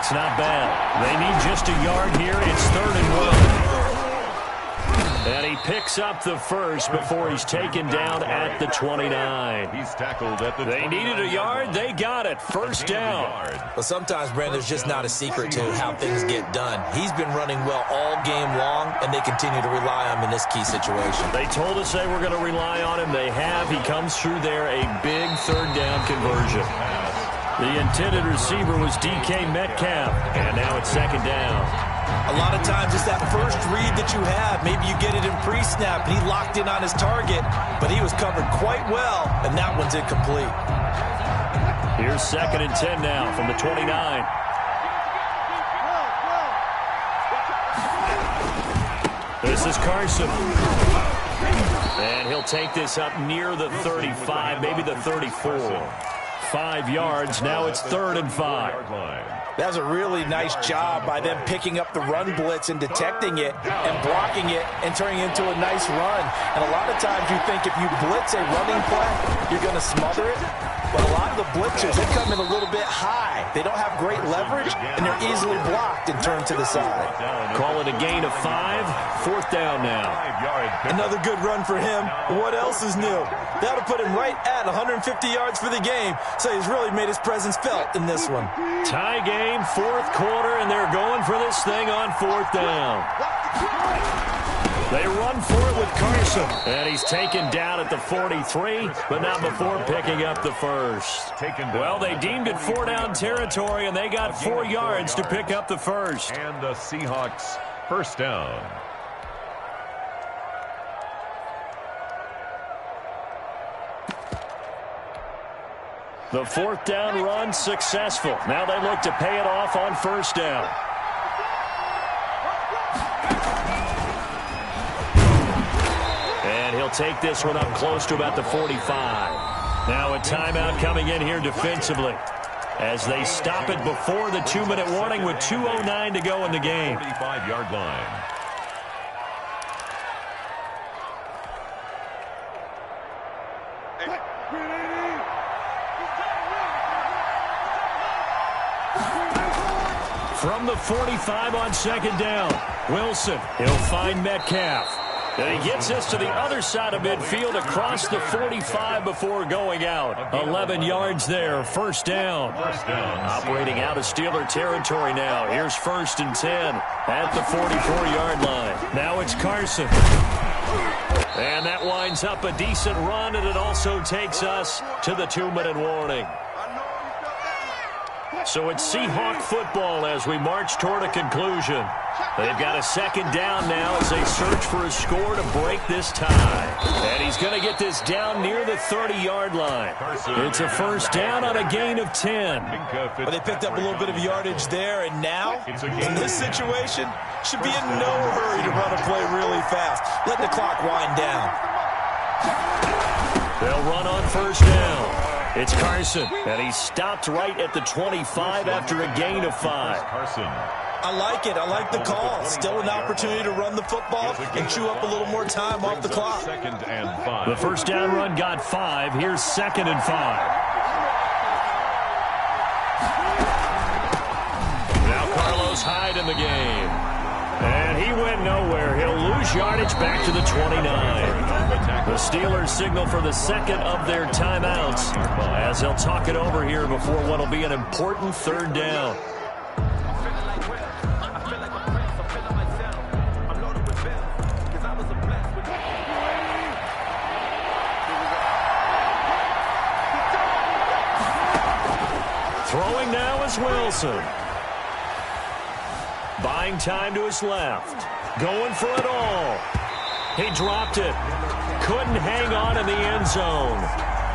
That's not bad. They need just a yard here. It's 3rd and 1. And he picks up the first before he's taken down at the 29. He's tackled at the 29. They needed a yard. They got it. First down. Well, sometimes, Brandon, there's just not a secret to how things get done. He's been running well all game long, and they continue to rely on him in this key situation. They told us they were going to rely on him. They have. He comes through there, a big 3rd down conversion. The intended receiver was DK Metcalf, and now it's 2nd down. A lot of times it's that first read that you have. Maybe you get it in pre-snap, and he locked in on his target, but he was covered quite well, and that one's incomplete. Here's 2nd and 10 now from the 29. This is Carson. And he'll take this up near the 35, maybe the 34. 5 yards. Now it's 3rd and 5. That was a really nice job by them picking up the run blitz and detecting it and blocking it and turning it into a nice run. And a lot of times you think if you blitz a running play, you're going to smother it. But a lot of the blitzers, they come in a little bit high. They don't have great leverage, and they're easily blocked and turned to the side. Call it a gain of 5. 4th down now. Another good run for him. What else is new? That'll put him right at 150 yards for the game, so he's really made his presence felt in this one. Tie game, 4th quarter, and they're going for this thing on 4th down. They run for it with Carson, and he's taken down at the 43, but not before picking up the first. Well, they deemed it 4-down territory, and they got 4 yards to pick up the first. And the Seahawks first down. The 4th down run successful. Now they look to pay it off on 1st down. And he'll take this one up close to about the 45. Now a timeout coming in here defensively as they stop it before the 2-minute warning with 2:09 to go in the game. 45-yard line. From the 45 on 2nd down, Wilson, he'll find Metcalf. And he gets us to the other side of midfield across the 45 before going out. 11 yards there, 1st down. Operating out of Steeler territory now. Here's 1st and 10 at the 44-yard line. Now it's Carson. And that winds up a decent run, and it also takes us to the 2-minute warning. So it's Seahawk football as we march toward a conclusion. They've got a 2nd down now as they search for a score to break this tie. And he's going to get this down near the 30-yard line. It's a 1st down on a gain of 10. Well, they picked up a little bit of yardage there, and now, in this situation, should be in no hurry to run a play really fast. Let the clock wind down. They'll run on 1st down. It's Carson, and he's stopped right at the 25 after a gain of 5. I like it. I like the call. Still an opportunity to run the football and chew up a little more time off the clock. 2nd and 5. The 1st down run got 5. Here's 2nd and 5. Now Carlos Hyde in the game. And he went nowhere. He'll lose yardage back to the 29. The Steelers signal for the 2nd of their timeouts as they'll talk it over here before what will be an important 3rd down. Throwing now is Wilson. Buying time to his left. Going for it all. He dropped it. Couldn't hang on in the end zone.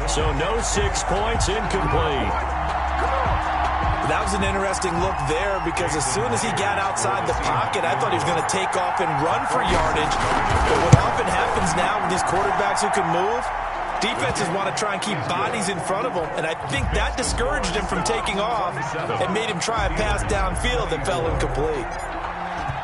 So no 6 points, incomplete. That was an interesting look there because as soon as he got outside the pocket, I thought he was going to take off and run for yardage. But what often happens now with these quarterbacks who can move, defenses want to try and keep bodies in front of them, and I think that discouraged him from taking off and made him try a pass downfield that fell incomplete.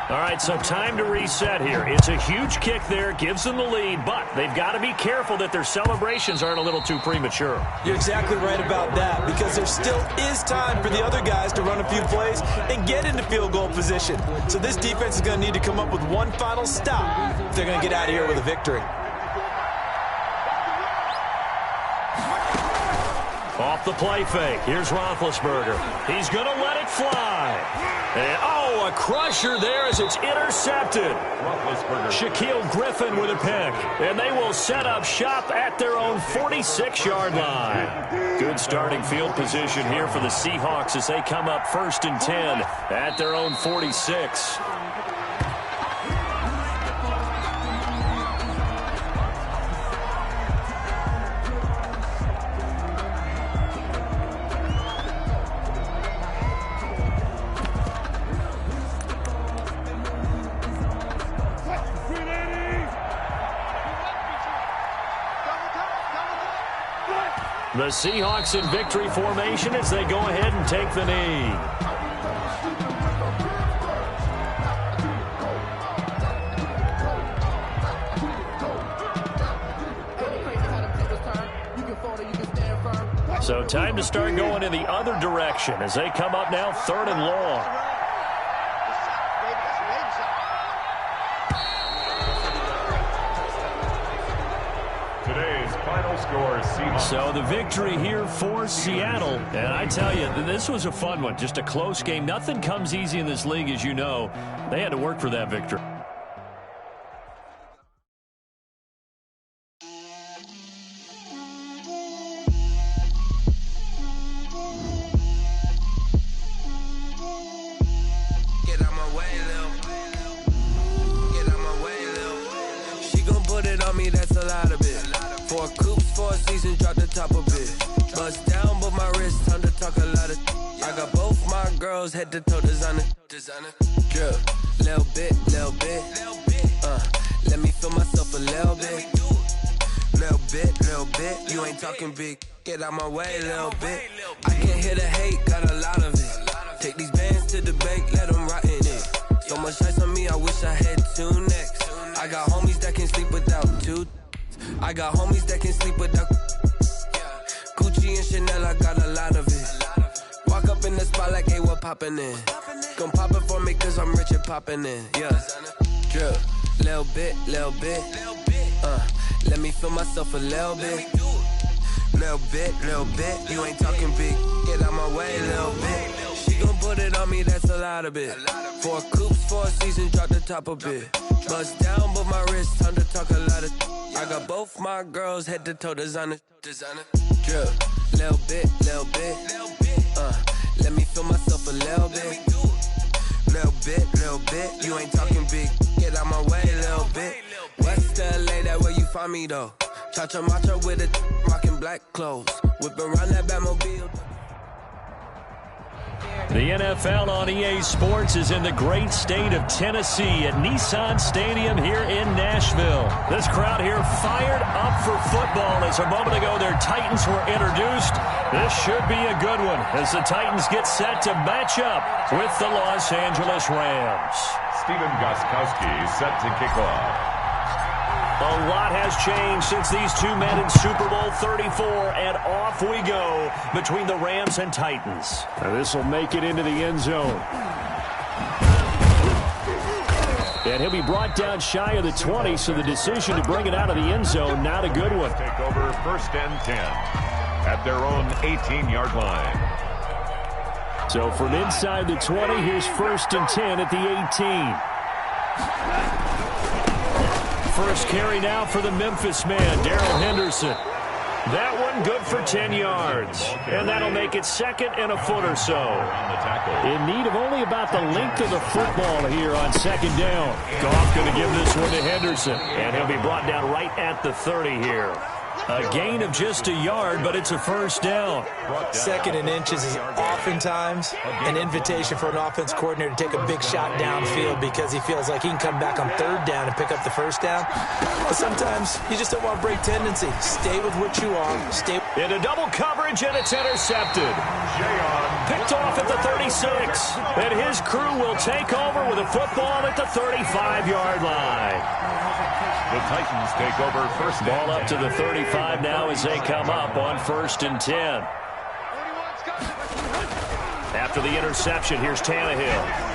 All right, so time to reset here. It's a huge kick there, gives them the lead, but they've got to be careful that their celebrations aren't a little too premature. You're exactly right about that, because there still is time for the other guys to run a few plays and get into field goal position. So this defense is going to need to come up with one final stop if they're going to get out of here with a victory. Off the play fake. Here's Roethlisberger. He's going to let it fly. And, a crusher there as it's intercepted. Shaquille Griffin with a pick. And they will set up shop at their own 46-yard line. Good starting field position here for the Seahawks as they come up 1st and 10 at their own 46. The Seahawks in victory formation as they go ahead and take the knee. So time to start going in the other direction as they come up now 3rd and long. So the victory here for Seattle. And I tell you, this was a fun one. Just a close game. Nothing comes easy in this league, as you know. They had to work for that victory. Get out my way, Lil. Get out my way, Lil. She gon' put it on me, that's a lot of it. 4 coops, 4 seasons, drop the top of it. Bust down, but my wrist, time to talk a lot of. I got both my girls, head to toe designer. Drip, little bit. Let me feel myself a little bit. Little bit. You ain't talking big. Get out my way, little bit. I can hear the hate, got a lot of it. Take these bands to the bank, let them rot in it. So much ice on me, I wish I had 2 necks. I got homies that can sleep without 2. I got homies that can sleep without Gucci and Chanel, I got a lot of it. Walk up in the spot like, hey, what poppin' in? Gon' pop it for me cause I'm rich and poppin' in, yeah. Drip, little bit. Let me feel myself a little bit. Little bit. You ain't talking big. Get out my way, little bit. She gon' put it on me, that's a lot of it. 4 coops, 4 seasons, drop the top a bit. Bust down, but my wrist, time to talk a lot of. I got both my girls, head to toe designer. Drip, little bit. Let me feel myself a little bit. Little bit. You ain't talking big. Get out my way, little bit. West LA, that where you find me though. Cha-cha matcha with it, rockin' black clothes. Whip around that Batmobile. The NFL on EA Sports is in the great state of Tennessee at Nissan Stadium here in Nashville. This crowd here fired up for football as a moment ago their Titans were introduced. This should be a good one as the Titans get set to match up with the Los Angeles Rams. Steven Gostkowski set to kick off. A lot has changed since these two met in Super Bowl 34, and off we go between the Rams and Titans. This will make it into the end zone. And he'll be brought down shy of the 20, so the decision to bring it out of the end zone, not a good one. Take over 1st and 10 at their own 18-yard line. So from inside the 20, here's 1st and 10 at the 18. First carry now for the Memphis man, Darrell Henderson. That one good for 10 yards. And that'll make it 2nd and a foot or so. In need of only about the length of the football here on 2nd down. Goff going to give this one to Henderson. And he'll be brought down right at the 30 here. A gain of just a yard, but it's a 1st down. 2nd and inches is oftentimes an invitation for an offense coordinator to take a big shot downfield because he feels like he can come back on 3rd down and pick up the 1st down. But sometimes you just don't want to break tendency. Stay with what you are. Stay into double coverage, and it's intercepted. Jayon picked off at the 36. And his crew will take over with a football at the 35-yard line. The Titans take over first. Ball up to the 35 now as they come up on 1st and 10. After the interception, here's Tannehill.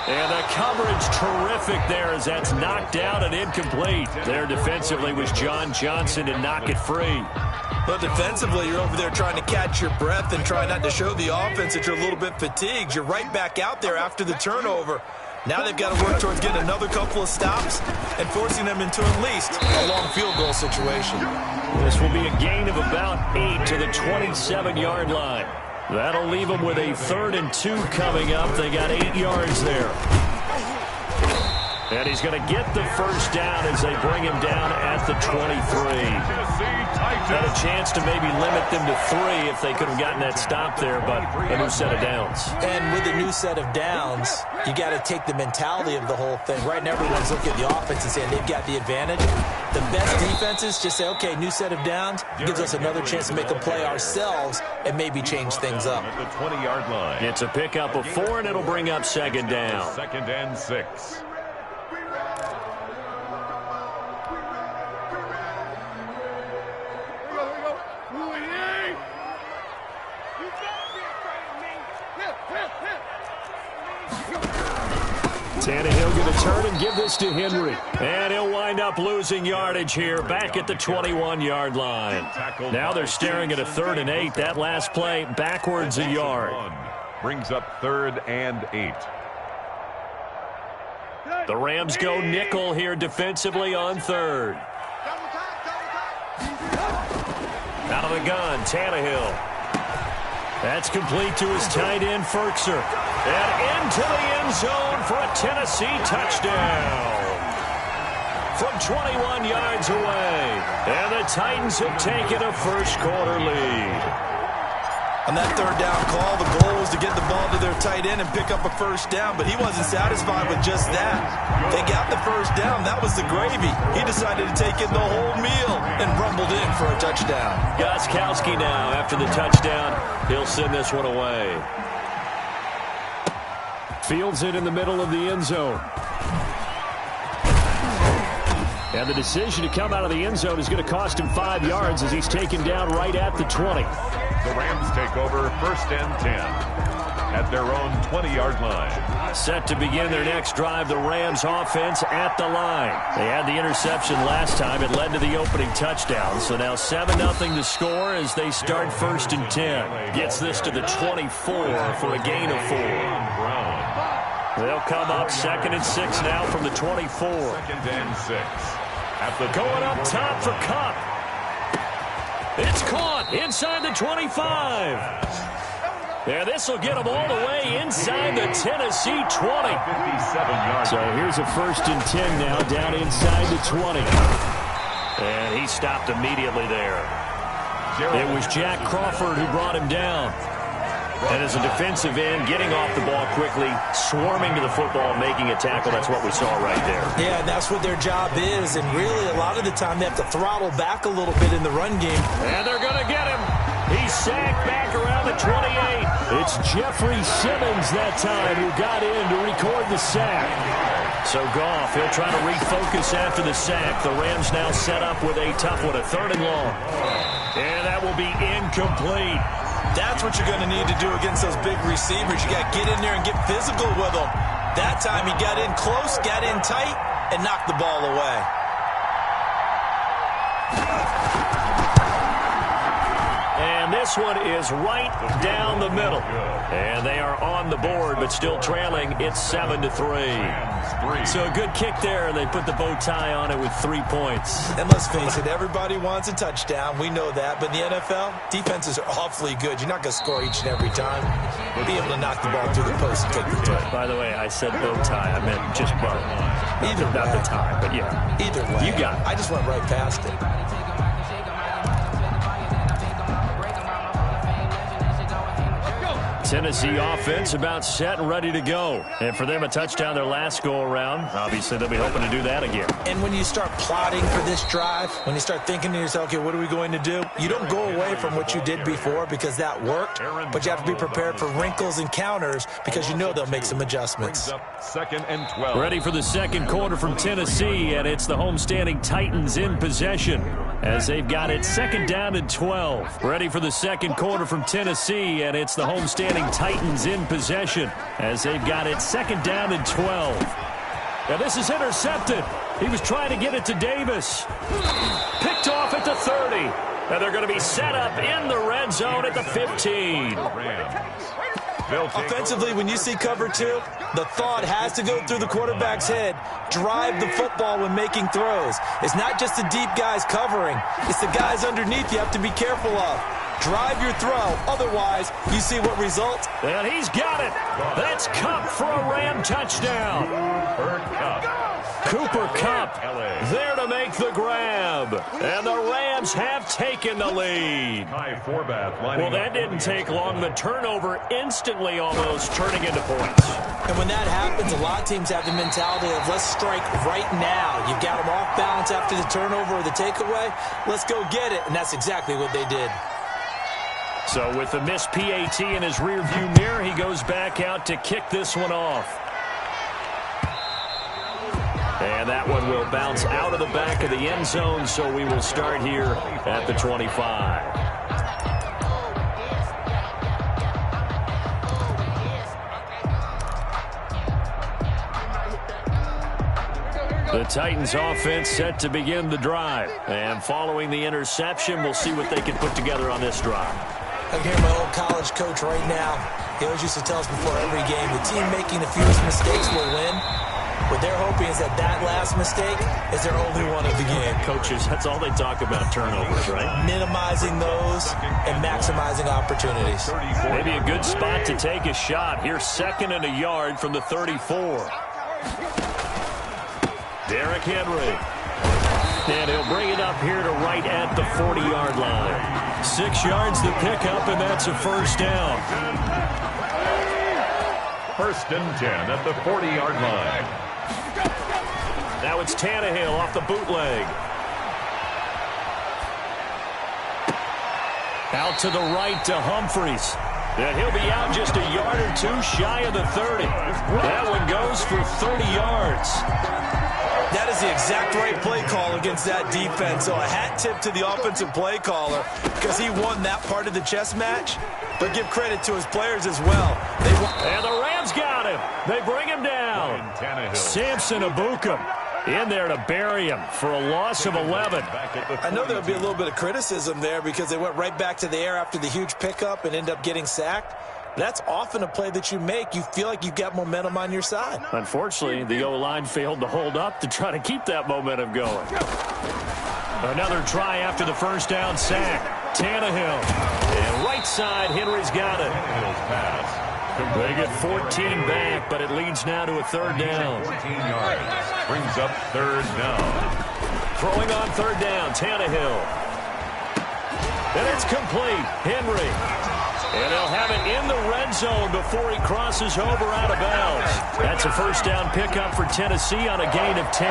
And the coverage terrific there as that's knocked down and incomplete. There defensively was John Johnson to knock it free. But defensively, you're over there trying to catch your breath and try not to show the offense that you're a little bit fatigued. You're right back out there after the turnover. Now they've got to work towards getting another couple of stops and forcing them into at least a long field goal situation. This will be a gain of about 8 to the 27-yard line. That'll leave them with a 3rd and 2 coming up. They got 8 yards there. And he's going to get the first down as they bring him down at the 23. Had a chance to maybe limit them to 3 if they could have gotten that stop there, but a new set of downs. And with a new set of downs, you got to take the mentality of the whole thing. Right now, everyone's looking at the offense and saying they've got the advantage. The best defenses just say, okay, new set of downs, gives us another chance to make a play ourselves and maybe change things up. At the 20-yard line. It's a pickup of 4, and it'll bring up 2nd down. 2nd and 6. Tannehill going to turn and give this to Henry. And he'll wind up losing yardage here back at the 21-yard line. Now they're staring at a 3rd and 8. That last play backwards a yard. Brings up 3rd and 8. The Rams go nickel here defensively on 3rd. Out of the gun, Tannehill. That's complete to his tight end, Ferkser. And into the end zone for a Tennessee touchdown. From 21 yards away. And the Titans have taken a first-quarter lead. On that 3rd down call, the goal was to get the ball to their tight end and pick up a first down, but he wasn't satisfied with just that. They got the first down. That was the gravy. He decided to take in the whole meal and rumbled in for a touchdown. Gostkowski now, after the touchdown, he'll send this one away. Fields it in the middle of the end zone. And the decision to come out of the end zone is going to cost him 5 yards as he's taken down right at the 20. The Rams take over 1st and 10 at their own 20-yard line. Set to begin their next drive, the Rams offense at the line. They had the interception last time. It led to the opening touchdown. So now 7-0 to score as they start 1st and 10. Gets this to the 24 for a gain of 4. They'll come up 2nd and 6 now from the 24. 2nd and 6. Going up top for Kupp. It's caught inside the 25. Yeah, this will get them all the way inside the Tennessee 20. 57 yards. So here's a 1st and 10 now down inside the 20. And he stopped immediately there. It was Jack Crawford who brought him down. And as a defensive end, getting off the ball quickly, swarming to the football, making a tackle. That's what we saw right there. Yeah, and that's what their job is. And really, a lot of the time, they have to throttle back a little bit in the run game. And they're going to get him. He's sacked back around the 28. It's Jeffrey Simmons that time who got in to record the sack. So Goff, he'll try to refocus after the sack. The Rams now set up with a tough one, a 3rd and long. And that will be incomplete. That's what you're going to need to do against those big receivers. You got to get in there and get physical with them. That time he got in close, got in tight, and knocked the ball away. And this one is right down the middle. And they are on the board, but still trailing. It's 7-3. So a good kick there. They put the bow tie on it with 3 points. And let's face it, everybody wants a touchdown. We know that. But in the NFL, defenses are awfully good. You're not going to score each and every time. Be able to knock the ball through the post and take the touch. By the way, I said bow tie. I meant just bow. Either way. Not the tie, but yeah. Either way. You got it. I just went right past it. Tennessee offense about set and ready to go. And for them, a touchdown their last go-around. Obviously, they'll be hoping to do that again. And when you start plotting for this drive, when you start thinking to yourself, okay, what are we going to do? You don't go away from what you did before because that worked, but you have to be prepared for wrinkles and counters because you know they'll make some adjustments. Second and 12. Ready for the second quarter from Tennessee, and it's the homestanding Titans in possession as they've got it second down and 12. Ready for the second quarter from Tennessee, and it's the homestanding Titans in possession as they've got it second down and 12. Now this is intercepted. He was trying to get it to Davis. Picked off at the 30. And they're going to be set up in the red zone at the 15. Offensively, when you see cover two, the thought has to go through the quarterback's head. Drive the football when making throws. It's not just the deep guys covering. It's the guys underneath you have to be careful of. Drive your throw. Otherwise, you see what results. And he's got it. That's Kupp for a Ram touchdown. Cooper Kupp there to make the grab. And the Rams have taken the lead. Well, that didn't take long. The turnover instantly almost turning into points. And when that happens, a lot of teams have the mentality of let's strike right now. You've got them off balance after the turnover or the takeaway. Let's go get it. And that's exactly what they did. So with the missed PAT in his rearview mirror, he goes back out to kick this one off. And that one will bounce out of the back of the end zone, so we will start here at the 25. The Titans offense set to begin the drive. And following the interception, we'll see what they can put together on this drive. I can hear my old college coach right now. He always used to tell us before every game, the team making the fewest mistakes will win. What they're hoping is that that last mistake is their only one of the game. Coaches, that's all they talk about, turnovers, right? Minimizing those and maximizing opportunities. Maybe a good spot to take a shot. Here's second and a yard from the 34. Derrick Henry. And he'll bring it up here to right at the 40-yard line. 6 yards to pick up, and that's a first down. First and 10 at the 40-yard line. Now it's Tannehill off the bootleg. Out to the right to Humphries. And he'll be out just a yard or two shy of the 30. That one goes for 30 yards. That is the exact right play call against that defense. So a hat tip to the offensive play caller because he won that part of the chess match. But give credit to his players as well. And the Rams got him. They bring him down. Samson Ebukam in there to bury him for a loss of 11. I know there'll be a little bit of criticism there because they went right back to the air after the huge pickup and end up getting sacked. That's often a play that you make. You feel like you've got momentum on your side. Unfortunately, the O-line failed to hold up to try to keep that momentum going. Another try after the first down sack. Tannehill. And right side, Henry's got it. They get 14 back, but it leads now to a third down. 14 yards. Brings up third down. Throwing on third down, Tannehill. And it's complete. Henry. And they'll have it in the red zone before he crosses over out of bounds. That's a first down pickup for Tennessee on a gain of 10.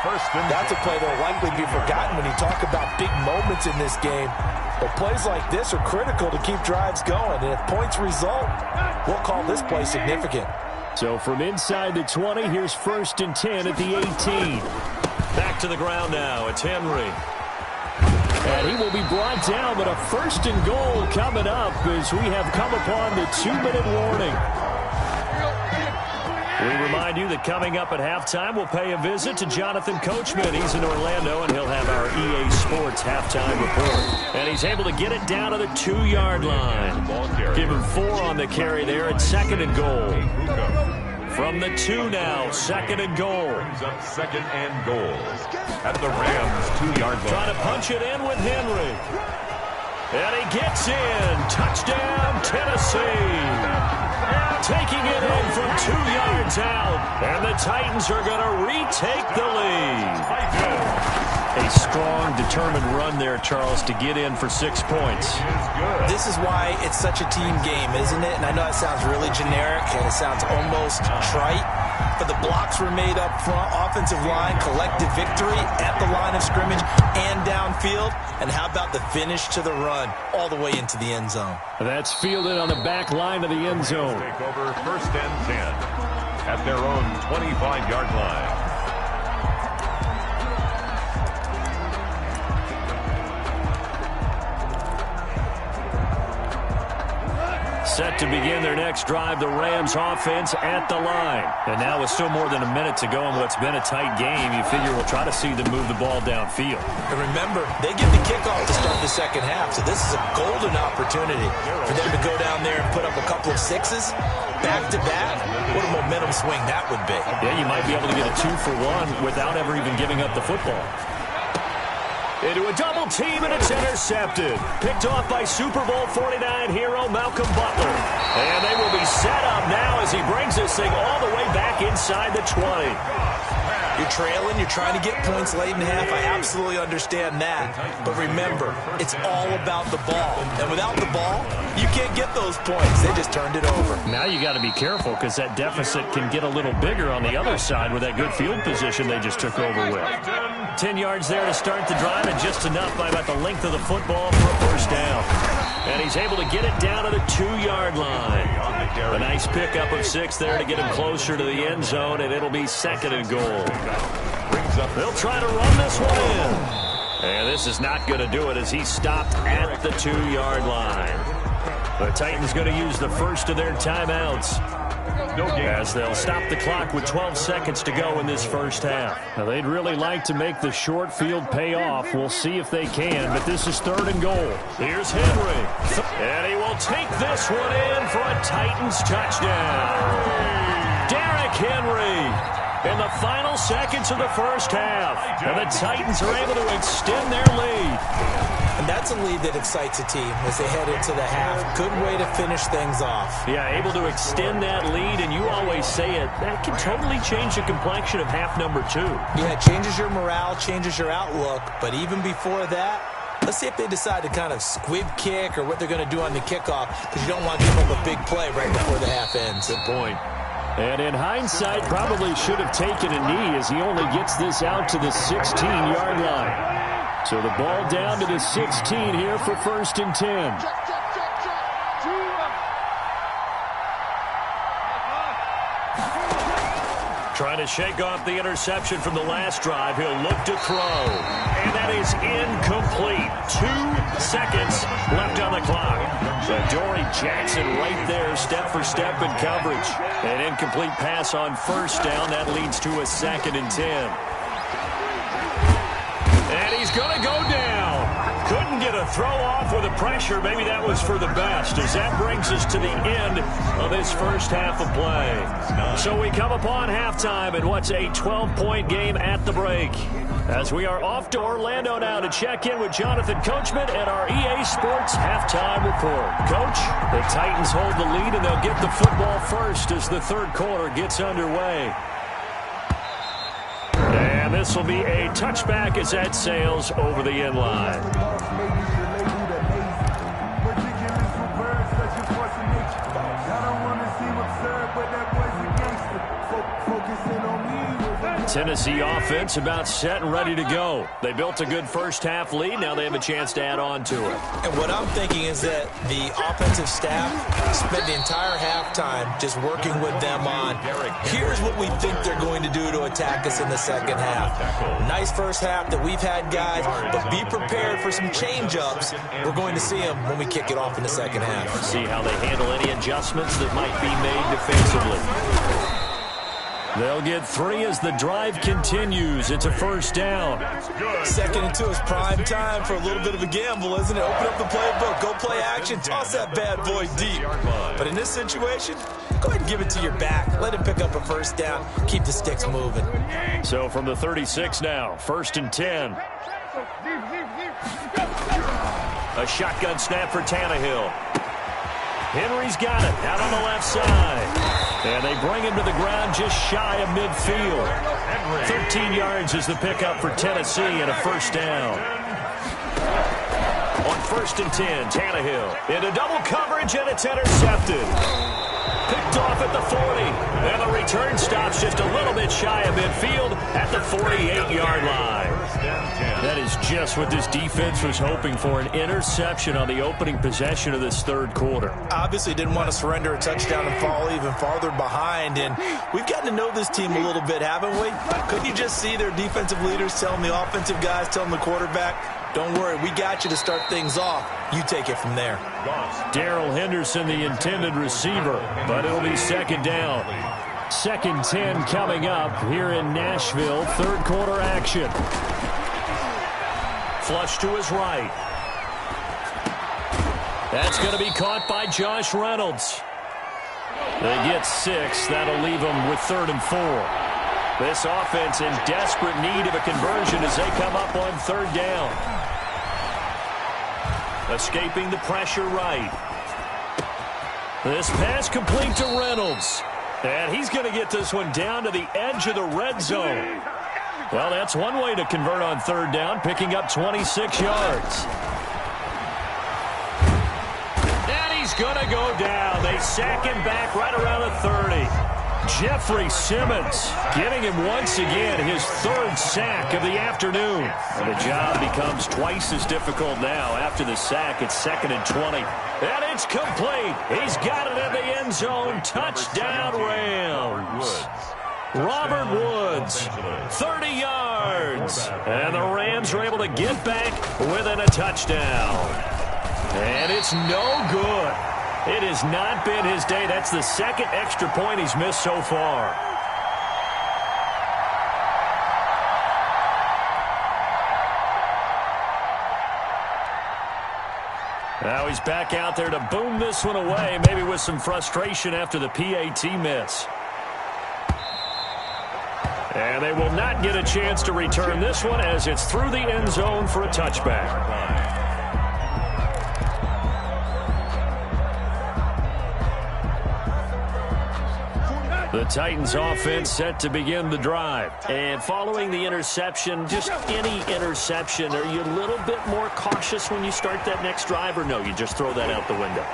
That's a play that will likely be forgotten when you talk about big moments in this game. But plays like this are critical to keep drives going. And if points result, we'll call this play significant. So from inside the 20, here's first and 10 at the 18. Back to the ground now. It's Henry. And he will be brought down, but a first and goal coming up as we have come upon the 2-minute warning. We remind you that coming up at halftime, we'll pay a visit to Jonathan Coachman. He's in Orlando, and he'll have our EA Sports halftime report. And he's able to get it down to the 2-yard line. Give him 4 on the carry there at second and goal. From the 2 now, second and goal. Brings up second and goal at the Rams' 2-yard line. Trying to punch it in with Henry. And he gets in. Touchdown, Tennessee. Taking it in from 2 yards out. And the Titans are going to retake the lead. A strong, determined run there, Charles, to get in for 6 points. This is why it's such a team game, isn't it? And I know it sounds really generic and it sounds almost trite, but the blocks were made up front, offensive line, collective victory at the line of scrimmage and downfield. And how about the finish to the run all the way into the end zone? That's fielded on the back line of the end zone. Take over 1st and 10 at their own 25-yard line. Set to begin their next drive, the Rams offense at the line. And now with still more than a minute to go in what's been a tight game, you figure we'll try to see them move the ball downfield. And remember, they get the kickoff to start the second half, so this is a golden opportunity for them to go down there and put up a couple of sixes back-to-back. What a momentum swing that would be. Yeah, you might be able to get a 2-for-1 without ever even giving up the football. Into a double team, and it's intercepted. Picked off by Super Bowl 49 hero Malcolm Butler. And they will be set up now as he brings this thing all the way back inside the 20. You're trailing, you're trying to get points late in half. I absolutely understand that. But remember, it's all about the ball. And without the ball, you can't get those points. They just turned it over. Now you got to be careful because that deficit can get a little bigger on the other side with that good field position they just took over with. 10 yards there to start the drive, and just enough by about the length of the football for a first down. And he's able to get it down to the 2-yard line. A nice pickup of 6 there to get him closer to the end zone, and it'll be 2nd and goal. They'll try to run this one in. And this is not going to do it as he's stopped at the 2-yard line. The Titans going to use the first of their timeouts as they'll stop the clock with 12 seconds to go in this first half. Now, they'd really like to make the short field pay off. We'll see if they can, but this is 3rd and goal. Here's Henry. And he will take this one in for a Titans touchdown. Derrick Henry in the final seconds of the first half. And the Titans are able to extend their lead. And that's a lead that excites a team as they head into the half. Good way to finish things off. Yeah, able to extend that lead, and you always say it, that can totally change the complexion of half number 2. Yeah, it changes your morale, changes your outlook, but even before that, let's see if they decide to kind of squib kick or what they're going to do on the kickoff, because you don't want to give up a big play right before the half ends. Good point. And in hindsight, probably should have taken a knee as he only gets this out to the 16-yard line. So the ball down to the 16 here for 1st and 10. Trying to shake off the interception from the last drive. He'll look to throw. And that is incomplete. 2 seconds left on the clock. Dory Jackson right there, step for step in coverage. An incomplete pass on first down. That leads to a 2nd and 10. And he's going to go down. Couldn't get a throw off with the pressure. Maybe that was for the best, as that brings us to the end of this first half of play. So we come upon halftime in what's a 12-point game at the break. As we are off to Orlando now to check in with Jonathan Coachman at our EA Sports halftime report. Coach, the Titans hold the lead, and they'll get the football first as the 3rd quarter gets underway. And this will be a touchback as that sails over the end line. Tennessee offense about set and ready to go. They built a good first half lead. Now they have a chance to add on to it. And what I'm thinking is that the offensive staff spent the entire halftime just working with them on, here's what we think they're going to do to attack us in the second half. Nice first half that we've had, guys, but be prepared for some change-ups. We're going to see them when we kick it off in the second half. See how they handle any adjustments that might be made defensively. They'll get 3 as the drive continues. It's a first down. 2nd and 2 is prime time for a little bit of a gamble, isn't it? Open up the playbook, go play action, toss that bad boy deep. But in this situation, go ahead and give it to your back. Let him pick up a first down. Keep the sticks moving. So from the 36 now, 1st and 10. A shotgun snap for Tannehill. Henry's got it out on the left side. And they bring him to the ground just shy of midfield. 13 yards is the pickup for Tennessee and a first down. On 1st and 10, Tannehill into double coverage, and it's intercepted. Picked off at the 40. And the return stops just a little bit shy of midfield at the 48-yard line. That is just what this defense was hoping for, an interception on the opening possession of this third quarter. Obviously didn't want to surrender a touchdown and fall even farther behind. And we've gotten to know this team a little bit, haven't we? Couldn't you just see their defensive leaders telling the offensive guys, telling the quarterback, don't worry, we got you to start things off. You take it from there. Darrell Henderson, the intended receiver, but it'll be second down. 2nd 10 coming up here in Nashville. Third quarter action. Flush to his right. That's going to be caught by Josh Reynolds. They get 6. That'll leave them with 3rd and 4. This offense in desperate need of a conversion as they come up on 3rd down. Escaping the pressure right. This pass complete to Reynolds. And he's going to get this one down to the edge of the red zone. Well, that's one way to convert on 3rd down, picking up 26 yards. And he's going to go down. They sack him back right around the 30. Jeffrey Simmons getting him once again his 3rd sack of the afternoon. And the job becomes twice as difficult now. After the sack, it's 2nd and 20. And it's complete. He's got it in the end zone. Touchdown, Rams. Robert Woods, 30 yards. And the Rams are able to get back within a touchdown. And it's no good. It has not been his day. That's the 2nd extra point he's missed so far. Now he's back out there to boom this one away, maybe with some frustration after the PAT miss. And they will not get a chance to return this one as it's through the end zone for a touchback. The Titans offense set to begin the drive. And following the interception, just any interception, are you a little bit more cautious when you start that next drive, or no, you just throw that out the window?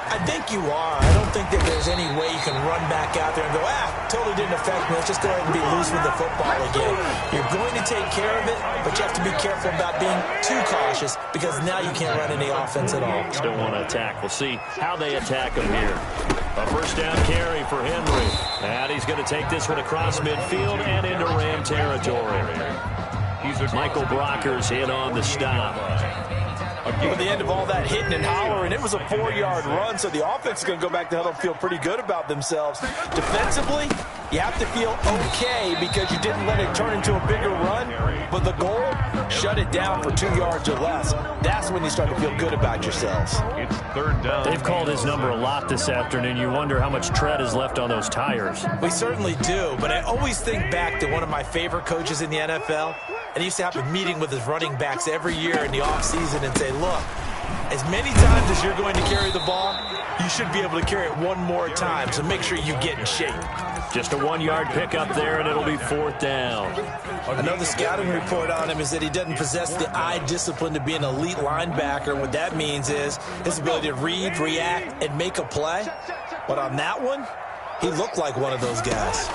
I think you are. I don't think that there's any way you can run back out there and go, totally didn't affect me. Let's just go ahead and be loose with the football again. You're going to take care of it, but you have to be careful about being too cautious because now you can't run any offense at all. Still want to attack. We'll see how they attack him here. A first down carry for Henry. And he's going to take this one across midfield and into Ram territory. Michael Brockers in on the stop. At the end of all that hitting and hollering, it was a 4-yard run, so the offense is going to go back to huddle and feel pretty good about themselves. Defensively, you have to feel okay because you didn't let it turn into a bigger run, but the goal, shut it down for 2 yards or less. That's when you start to feel good about yourselves. It's 3rd down. They've called his number a lot this afternoon. You wonder how much tread is left on those tires. We certainly do, but I always think back to one of my favorite coaches in the NFL, and he used to have a meeting with his running backs every year in the offseason and say, look, as many times as you're going to carry the ball, you should be able to carry it one more time, so make sure you get in shape. Just a 1-yard pickup there, and it'll be 4th down. I know the scouting report on him is that he doesn't possess the eye discipline to be an elite linebacker. What that means is his ability to read, react, and make a play. But on that one, he looked like one of those guys.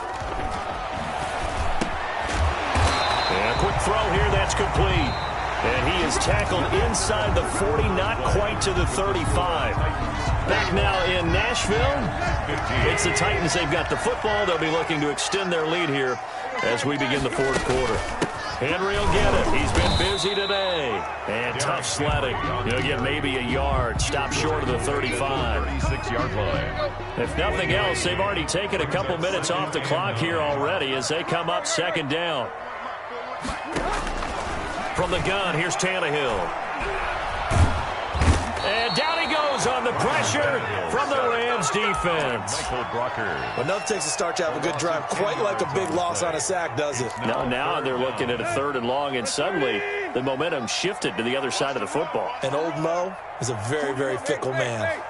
And a quick throw here, that's complete. And he is tackled inside the 40, not quite to the 35. Back now in Nashville, it's the Titans. They've got the football. They'll be looking to extend their lead here as we begin the 4th quarter. Henry will get it. He's been busy today. And tough sledding. He'll get maybe a yard. Stop short of the 35. 36-yard line. If nothing else, they've already taken a couple minutes off the clock here already as they come up 2nd down. From the gun, here's Tannehill. And down he goes on the pressure from the Rams defense. Well, nothing takes a start to have a good drive quite like a big loss on a sack, does it? No, now they're looking at a 3rd and long, and suddenly the momentum shifted to the other side of the football. And old Mo is a very, very fickle man.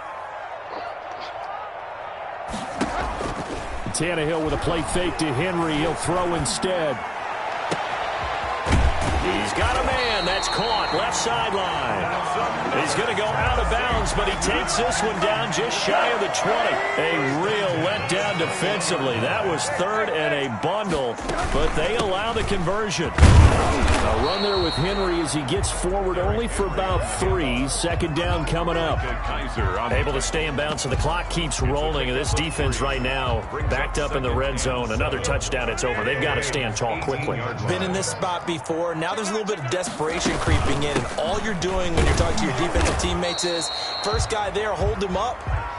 Tannehill with a play fake to Henry. He'll throw instead. He's got a man. That's caught. Left sideline. He's going to go out of bounds, but he takes this one down just shy of the 20. A real letdown defensively. That was third and a bundle, but they allow the conversion. A run there with Henry as he gets forward only for about 3. Second down coming up. Able to stay in bounds, so the clock keeps rolling. And this defense right now backed up in the red zone. Another touchdown, it's over. They've got to stand tall quickly. Been in this spot before. Now there's a little bit of desperation creeping in. And all you're doing when you're talking to your defensive teammates is, first guy there, hold him up.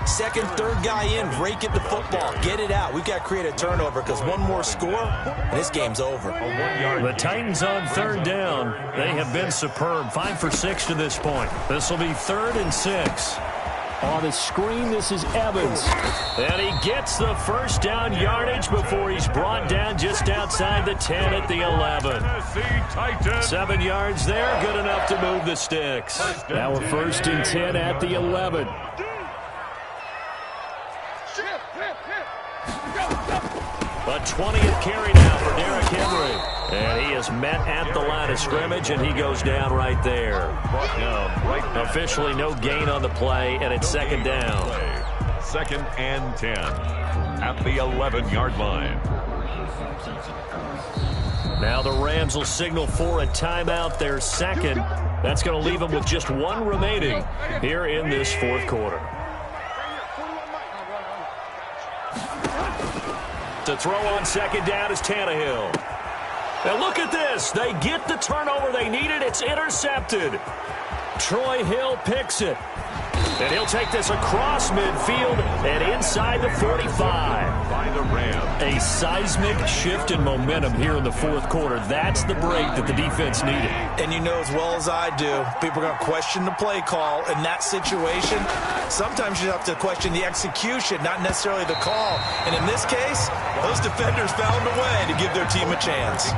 Second, third guy in, rake at the football. Get it out. We've got to create a turnover because one more score, and this game's over. The Titans on third down. They have been superb. 5 for 6 to this point. This will be 3rd and 6. On the screen, this is Evans. And he gets the first down yardage before he's brought down just outside the 10 at the 11. 7 yards there, good enough to move the sticks. Now we're 1st and 10 at the 11. A 20th carry now for Derrick Henry. And he is met at the line of scrimmage, and he goes down right there. Officially no gain on the play, and it's 2nd down. 2nd and 10 at the 11-yard line. Now the Rams will signal for a timeout, their 2nd. That's going to leave them with just 1 remaining here in this 4th quarter. To throw on 2nd down is Tannehill. Now look at this. They get the turnover they needed. It's intercepted. Troy Hill picks it. And he'll take this across midfield and inside the 45. By the Rams. A seismic shift in momentum here in the 4th quarter. That's the break that the defense needed. And you know as well as I do, people are going to question the play call in that situation. Sometimes you have to question the execution, not necessarily the call. And in this case, those defenders found a way to give their team a chance.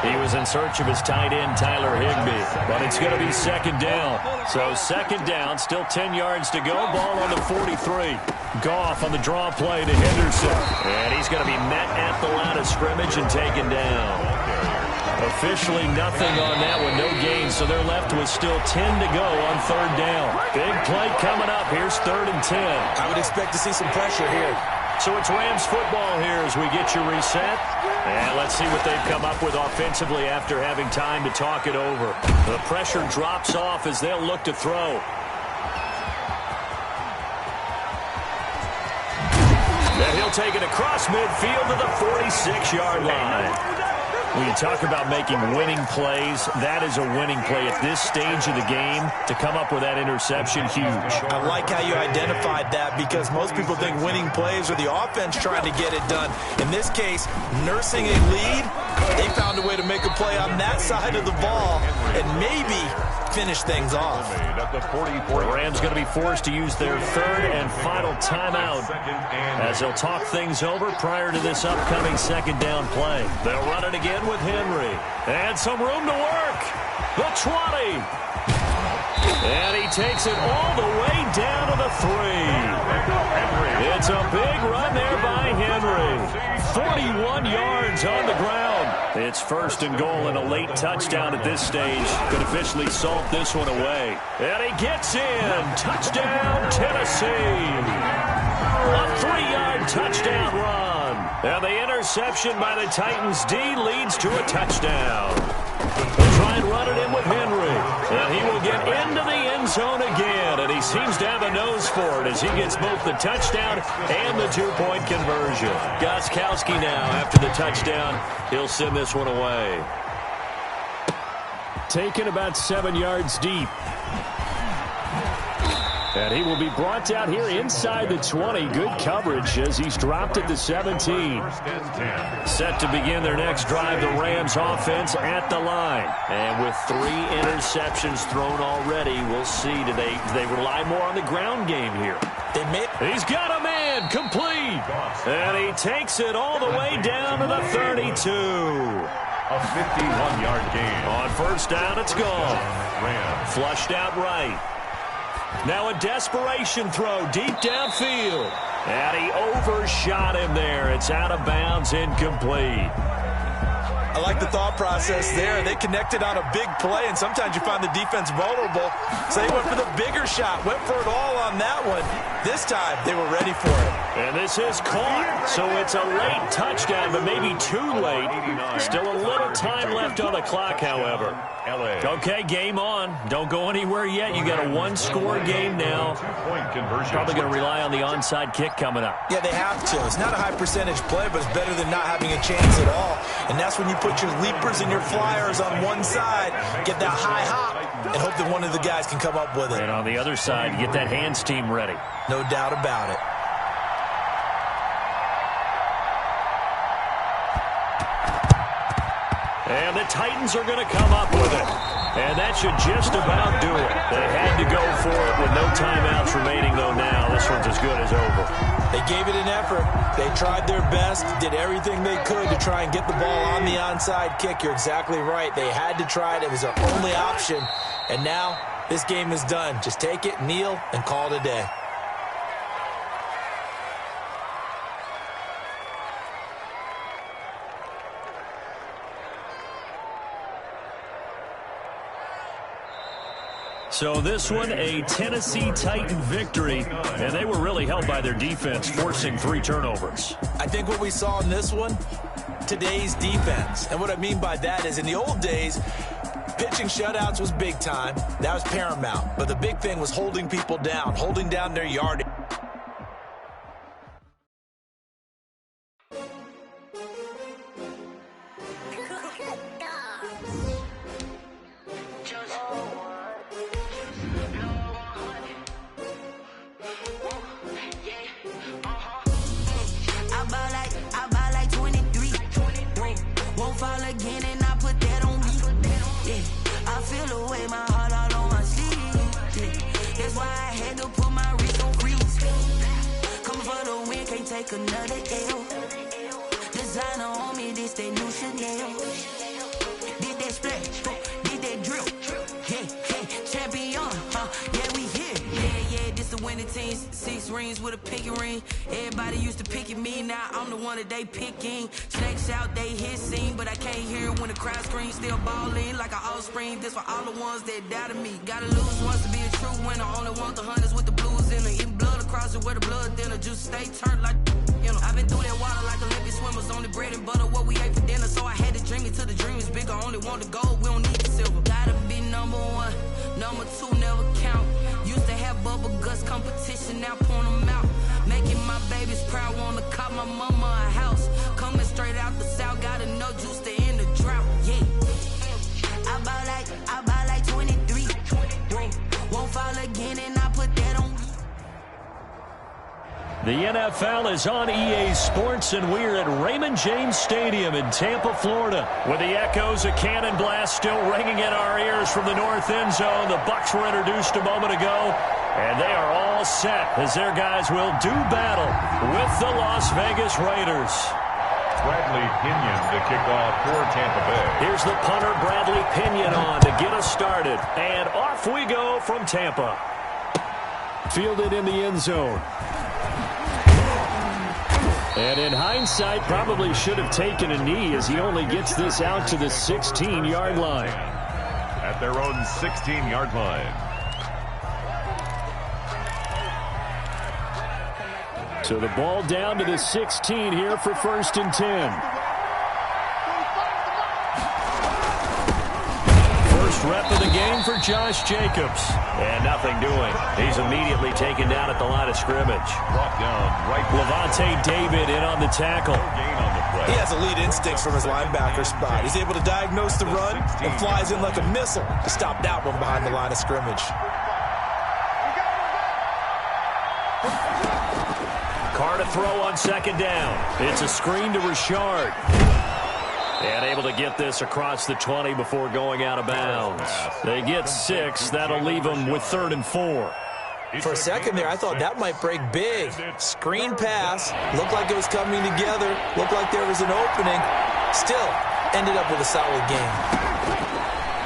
He was in search of his tight end, Tyler Higbee. But it's going to be 2nd down. So 2nd down, still 10 yards to go. Ball on the 43. Goff on the draw play to Henderson. And he's going to be met at the line of scrimmage and taken down. Officially nothing on that one, no gain, so they're left with still 10 to go on 3rd down. Big play coming up. Here's 3rd and 10. I would expect to see some pressure here. So it's Rams football here as we get you reset. And let's see what they've come up with offensively after having time to talk it over. The pressure drops off as they'll look to throw. And he'll take it across midfield to the 46-yard line. When you talk about making winning plays, that is a winning play at this stage of the game. To come up with that interception, huge. I like how you identified that because most people think winning plays are the offense trying to get it done. In this case, nursing a lead, they found a way to make a play on that side of the ball and maybe finish things off. The Rams going to be forced to use their 3rd and final timeout as they'll talk things over prior to this upcoming 2nd down play. They'll run it again with Henry. And some room to work. The 20. And he takes it all the way down to the 3. It's a big run there by Henry. 41 yards on the ground. It's 1st and goal and a late touchdown at this stage. Could officially salt this one away. And he gets in. Touchdown, Tennessee. A 3-yard touchdown run. And the interception by the Titans D leads to a touchdown. They'll try and run it in with Henry. And he will get into the end zone again. And he seems to have a nose for it as he gets both the touchdown and the 2-point conversion. Gostkowski now after the touchdown. He'll send this one away. Taken about 7 yards deep. And he will be brought down here inside the 20. Good coverage as he's dropped at the 17. Set to begin their next drive, the Rams offense at the line. And with 3 interceptions thrown already, we'll see. Do they rely more on the ground game here? He's got a man, complete. And he takes it all the way down to the 32. A 51-yard gain. On 1st down, it's gone. Flushed out right. Now a desperation throw deep downfield. And he overshot him there. It's out of bounds, incomplete. I like the thought process there. They connected on a big play, and sometimes you find the defense vulnerable. So they went for the bigger shot, went for it all on that one. This time, they were ready for it. And this is caught, so it's a late touchdown, but maybe too late. Still a little time left on the clock, however. Okay, game on. Don't go anywhere yet. You got a one-score game now. Probably going to rely on the onside kick coming up. Yeah, they have to. It's not a high-percentage play, but it's better than not having a chance at all. And that's when you put your leapers and your flyers on one side, get that high hop, and hope that one of the guys can come up with it. And on the other side, get that hands team ready. No doubt about it. And the Titans are going to come up with it. And that should just about do it. They had to go for it with no timeouts remaining, though now. This one's as good as over. They gave it an effort. They tried their best, did everything they could to try and get the ball on the onside kick. You're exactly right. They had to try it. It was their only option. And now this game is done. Just take it, kneel, and call it a day. So this one, a Tennessee Titan victory, and they were really helped by their defense, forcing 3 turnovers. I think what we saw in this one, today's defense. And what I mean by that is in the old days, pitching shutouts was big time. That was paramount. But the big thing was holding people down, holding down their yardage. Another L. Designer on me, this that new Chanel. Did that splash, did that drill. Yeah, champion, yeah, we here. Yeah, this the winning team. 6 rings with a pinky ring. Everybody used to pick at me, now I'm the one that they picking. Snakes out, they hit scene, but I can't hear when the crowd screams. Still balling like an offspring. This for all the ones that doubted me. Gotta lose once to be a true winner. Only want the hunters with the blues in it. Eating blood across it where the blood thinner. Juice stay turned like, you know. I've been through that water like Olympic swimmers. Only bread and butter, what we ate for dinner. So I had to dream it till the dream is bigger. Only want the gold, we don't need the silver. Gotta be number 1, number 2 never count. Used to have bubble guts competition, now point them out. Making my babies proud, wanna cop my mama a house. Coming straight out the south, gotta know juice to end the drought. Yeah, I buy like 23. Won't fall again, and I put that on. The NFL is on EA Sports, and we're at Raymond James Stadium in Tampa, Florida, with the echoes of Cannon Blast still ringing in our ears from the north end zone. The Bucs were introduced a moment ago, and they are all set as their guys will do battle with the Las Vegas Raiders. Bradley Pinion to kick off for Tampa Bay. Here's the punter, Bradley Pinion, on to get us started. And off we go from Tampa. Fielded in the end zone. And in hindsight, probably should have taken a knee as he only gets this out to the 16-yard line. At their own 16-yard line. So the ball down to the 16 here for 1st and 10. First rep of the game for Josh Jacobs. And nothing doing. He's immediately taken down at the line of scrimmage. Brought down right. Levante David in on the tackle. Gain on the play. He has elite instincts from his linebacker spot. He's able to diagnose the run and flies in like a missile to stop that one behind the line of scrimmage. Carr to throw on 2nd down. It's a screen to Richard. And able to get this across the 20 before going out of bounds. They get 6. That'll leave them with 3rd and 4. For a second there, I thought that might break big. Screen pass. Looked like it was coming together. Looked like there was an opening. Still, ended up with a solid game.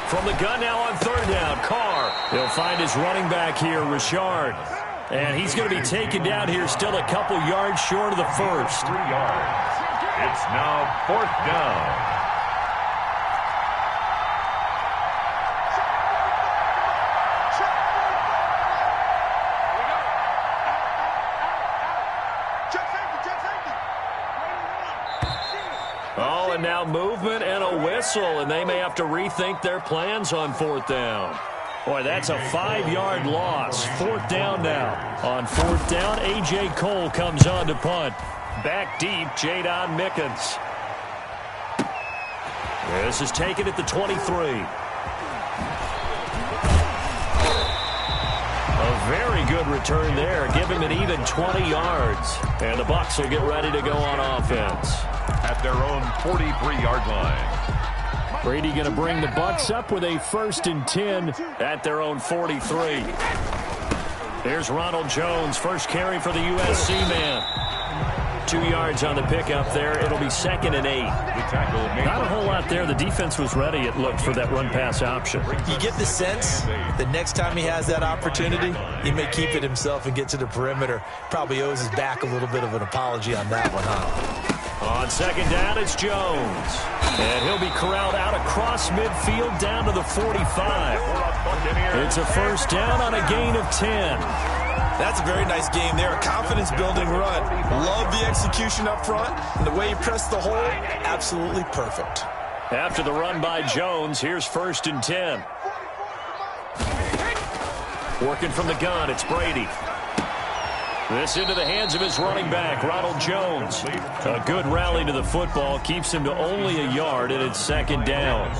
From the gun now on 3rd down, Carr. He'll find his running back here, Richard. And he's going to be taken down here, still a couple yards short of the first. 3 yards. It's now 4th down. Oh, and now movement and a whistle, and they may have to rethink their plans on 4th down. Boy, that's a 5-yard loss. 4th down now. On 4th down, A.J. Cole comes on to punt. Back deep, Jadon Mickens. This is taken at the 23. A very good return there. Give him an even 20 yards. And the Bucs will get ready to go on offense. At their own 43-yard line. Brady going to bring the Bucs up with a 1st and 10 at their own 43. Here's Ronald Jones, first carry for the USC man. 2 yards on the pickup there. It'll be 2nd and 8. Not a whole lot there. The defense was ready, it looked, for that run-pass option. You get the sense that next time he has that opportunity, he may keep it himself and get to the perimeter. Probably owes his back a little bit of an apology on that one, huh? On 2nd down, it's Jones. And he'll be corralled out across midfield down to the 45. It's a 1st down on a gain of 10. That's a very nice game there. A confidence-building run. Love the execution up front. And the way he pressed the hole, absolutely perfect. After the run by Jones, here's 1st and 10. Working from the gun, it's Brady. This into the hands of his running back, Ronald Jones. A good rally to the football, keeps him to only a yard, and it's 2nd down.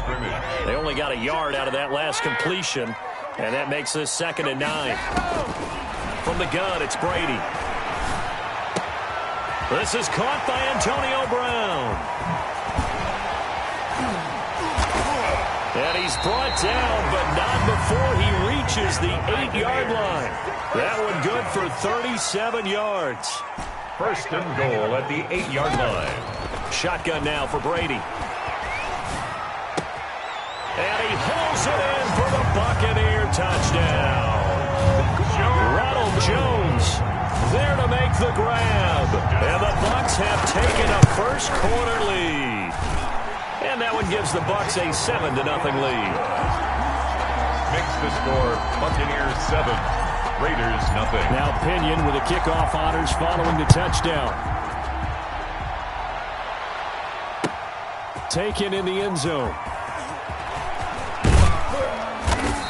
They only got a yard out of that last completion, and that makes this 2nd and 9. From the gun, it's Brady. This is caught by Antonio Brown. And he's brought down, but not before he reaches the 8-yard line. That one good for 37 yards. 1st and goal at the 8-yard line. Shotgun now for Brady. And he pulls it in for the Buccaneer touchdown. Ronald Jones there to make the grab. And the Bucs have taken a first-quarter lead. And that one gives the Bucs a 7-0 lead. Makes the score Buccaneers 7, Raiders nothing. Now Pinion with the kickoff honors following the touchdown. Taken in the end zone.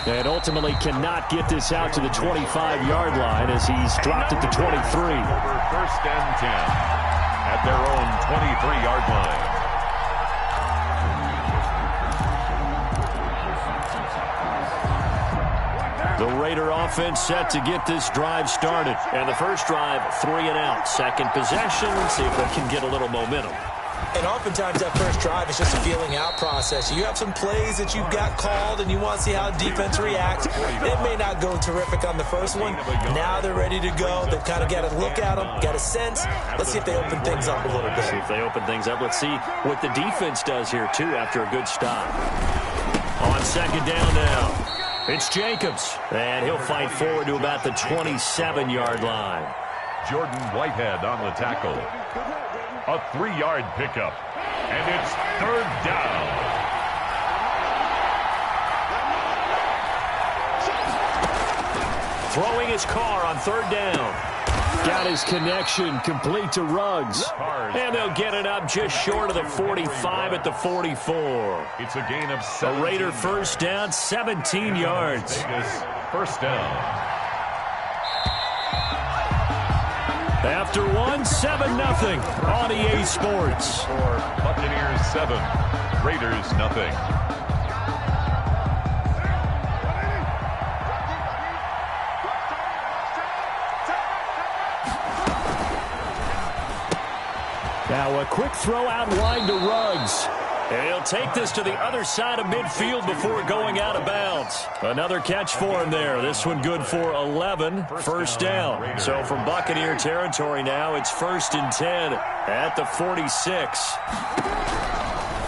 And ultimately cannot get this out to the 25-yard line as he's dropped at the 23. Over 1st and 10 at their own 23-yard line. The Raider offense set to get this drive started. And the first drive, 3 and out. Second possession, see if they can get a little momentum. And oftentimes that first drive is just a feeling out process. You have some plays that you've got called and you want to see how defense reacts. It may not go terrific on the first one. Now they're ready to go. They've kind of got to look at them, got a sense. Let's see if they open things up a little bit. See if they open things up. Let's see what the defense does here, too, after a good stop. On 2nd down now, it's Jacobs. And he'll fight forward to about the 27-yard line. Jordan Whitehead on the tackle. A 3-yard pickup. And it's 3rd down. Throwing his car on 3rd down. Got his connection complete to Ruggs. And they'll get it up just short of the 45 at the 44. It's a gain of 7. A Raider 1st down, 17 yards. 1st down. After one, 7-0 on EA Sports. For Buccaneers 7, Raiders nothing. Now a quick throw out wide to Ruggs. And he'll take this to the other side of midfield before going out of bounds. Another catch for him there. This one good for 11. 1st down. So from Buccaneer territory now, it's 1st and 10 at the 46.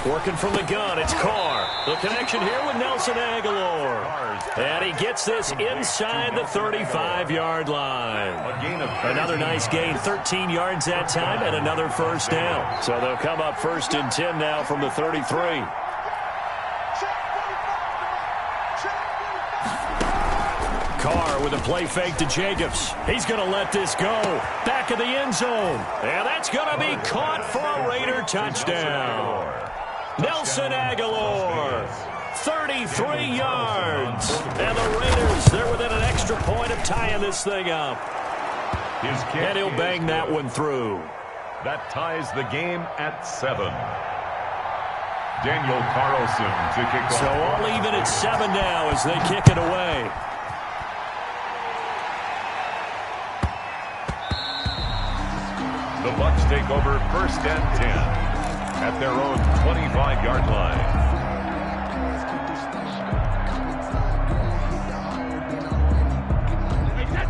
Working from the gun, it's Carr. The connection here with Nelson Aguilar. And he gets this inside the 35-yard line. Another nice gain, 13 yards that time, and another first down. So they'll come up 1st and 10 now from the 33. Carr with a play fake to Jacobs. He's going to let this go. Back of the end zone. And that's going to be caught for a Raider touchdown. Nelson Aguilar, 33 yards. And the Raiders, they're within an extra point of tying this thing up. And he'll bang that one through. That ties the game at 7. Daniel Carlson to kick off. So all even at 7 now as they kick it away. The Bucs take over 1st and 10 at their own 25-yard line.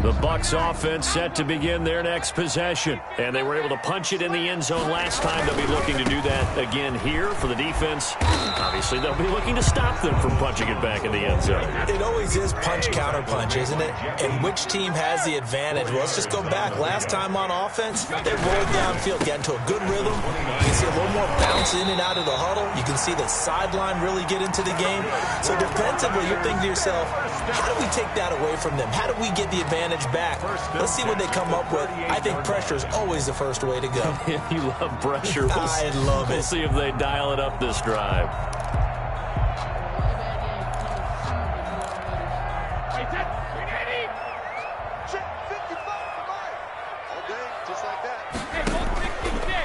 The Bucs offense set to begin their next possession. And they were able to punch it in the end zone last time. They'll be looking to do that again here for the defense. Obviously, they'll be looking to stop them from punching it back in the end zone. It always is punch-counter-punch, isn't it? And which team has the advantage? Well, let's just go back. Last time on offense, they rolled downfield, got into a good rhythm. You can see a little more bounce in and out of the huddle. You can see the sideline really get into the game. So defensively, you're thinking to yourself, how do we take that away from them? How do we get the advantage back? Let's see what they come up with. I think pressure is always the first way to go. You love pressure. I love it. We'll see if they dial it up this drive.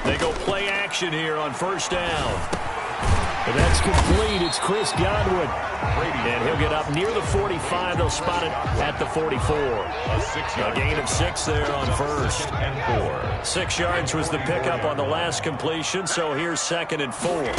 They go play action here on 1st down. And that's complete. It's Chris Godwin. And he'll get up near the 45. They'll spot it at the 44. A gain of 6 there on 1st and 4. 6 yards was the pickup on the last completion, so here's 2nd and 4.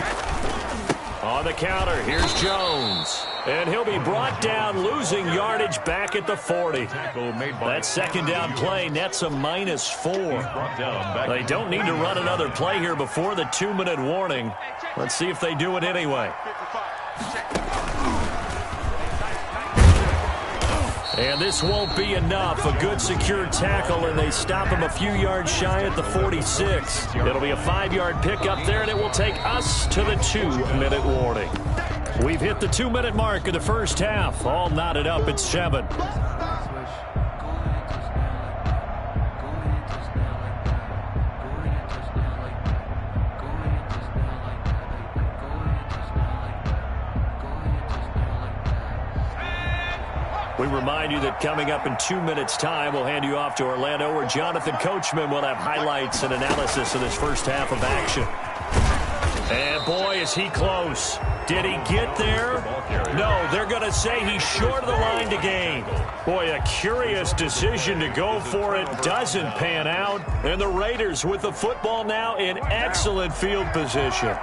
On the counter, here's Jones. And he'll be brought down, losing yardage back at the 40. That 2nd down play nets a -4. They don't need to run another play here before the 2-minute warning. Let's see if they do it anyway. And this won't be enough. A good secure tackle, and they stop him a few yards shy at the 46. It'll be a 5-yard pickup there, and it will take us to the 2-minute warning. We've hit the 2-minute mark of the first half. All knotted up at 7. We remind you that coming up in 2 minutes' time, we'll hand you off to Orlando, where Jonathan Coachman will have highlights and analysis of this first half of action. And boy, is he close. Did he get there? No, they're going to say he's short of the line to gain. Boy, a curious decision to go for it. Doesn't pan out. And the Raiders with the football now in excellent field position.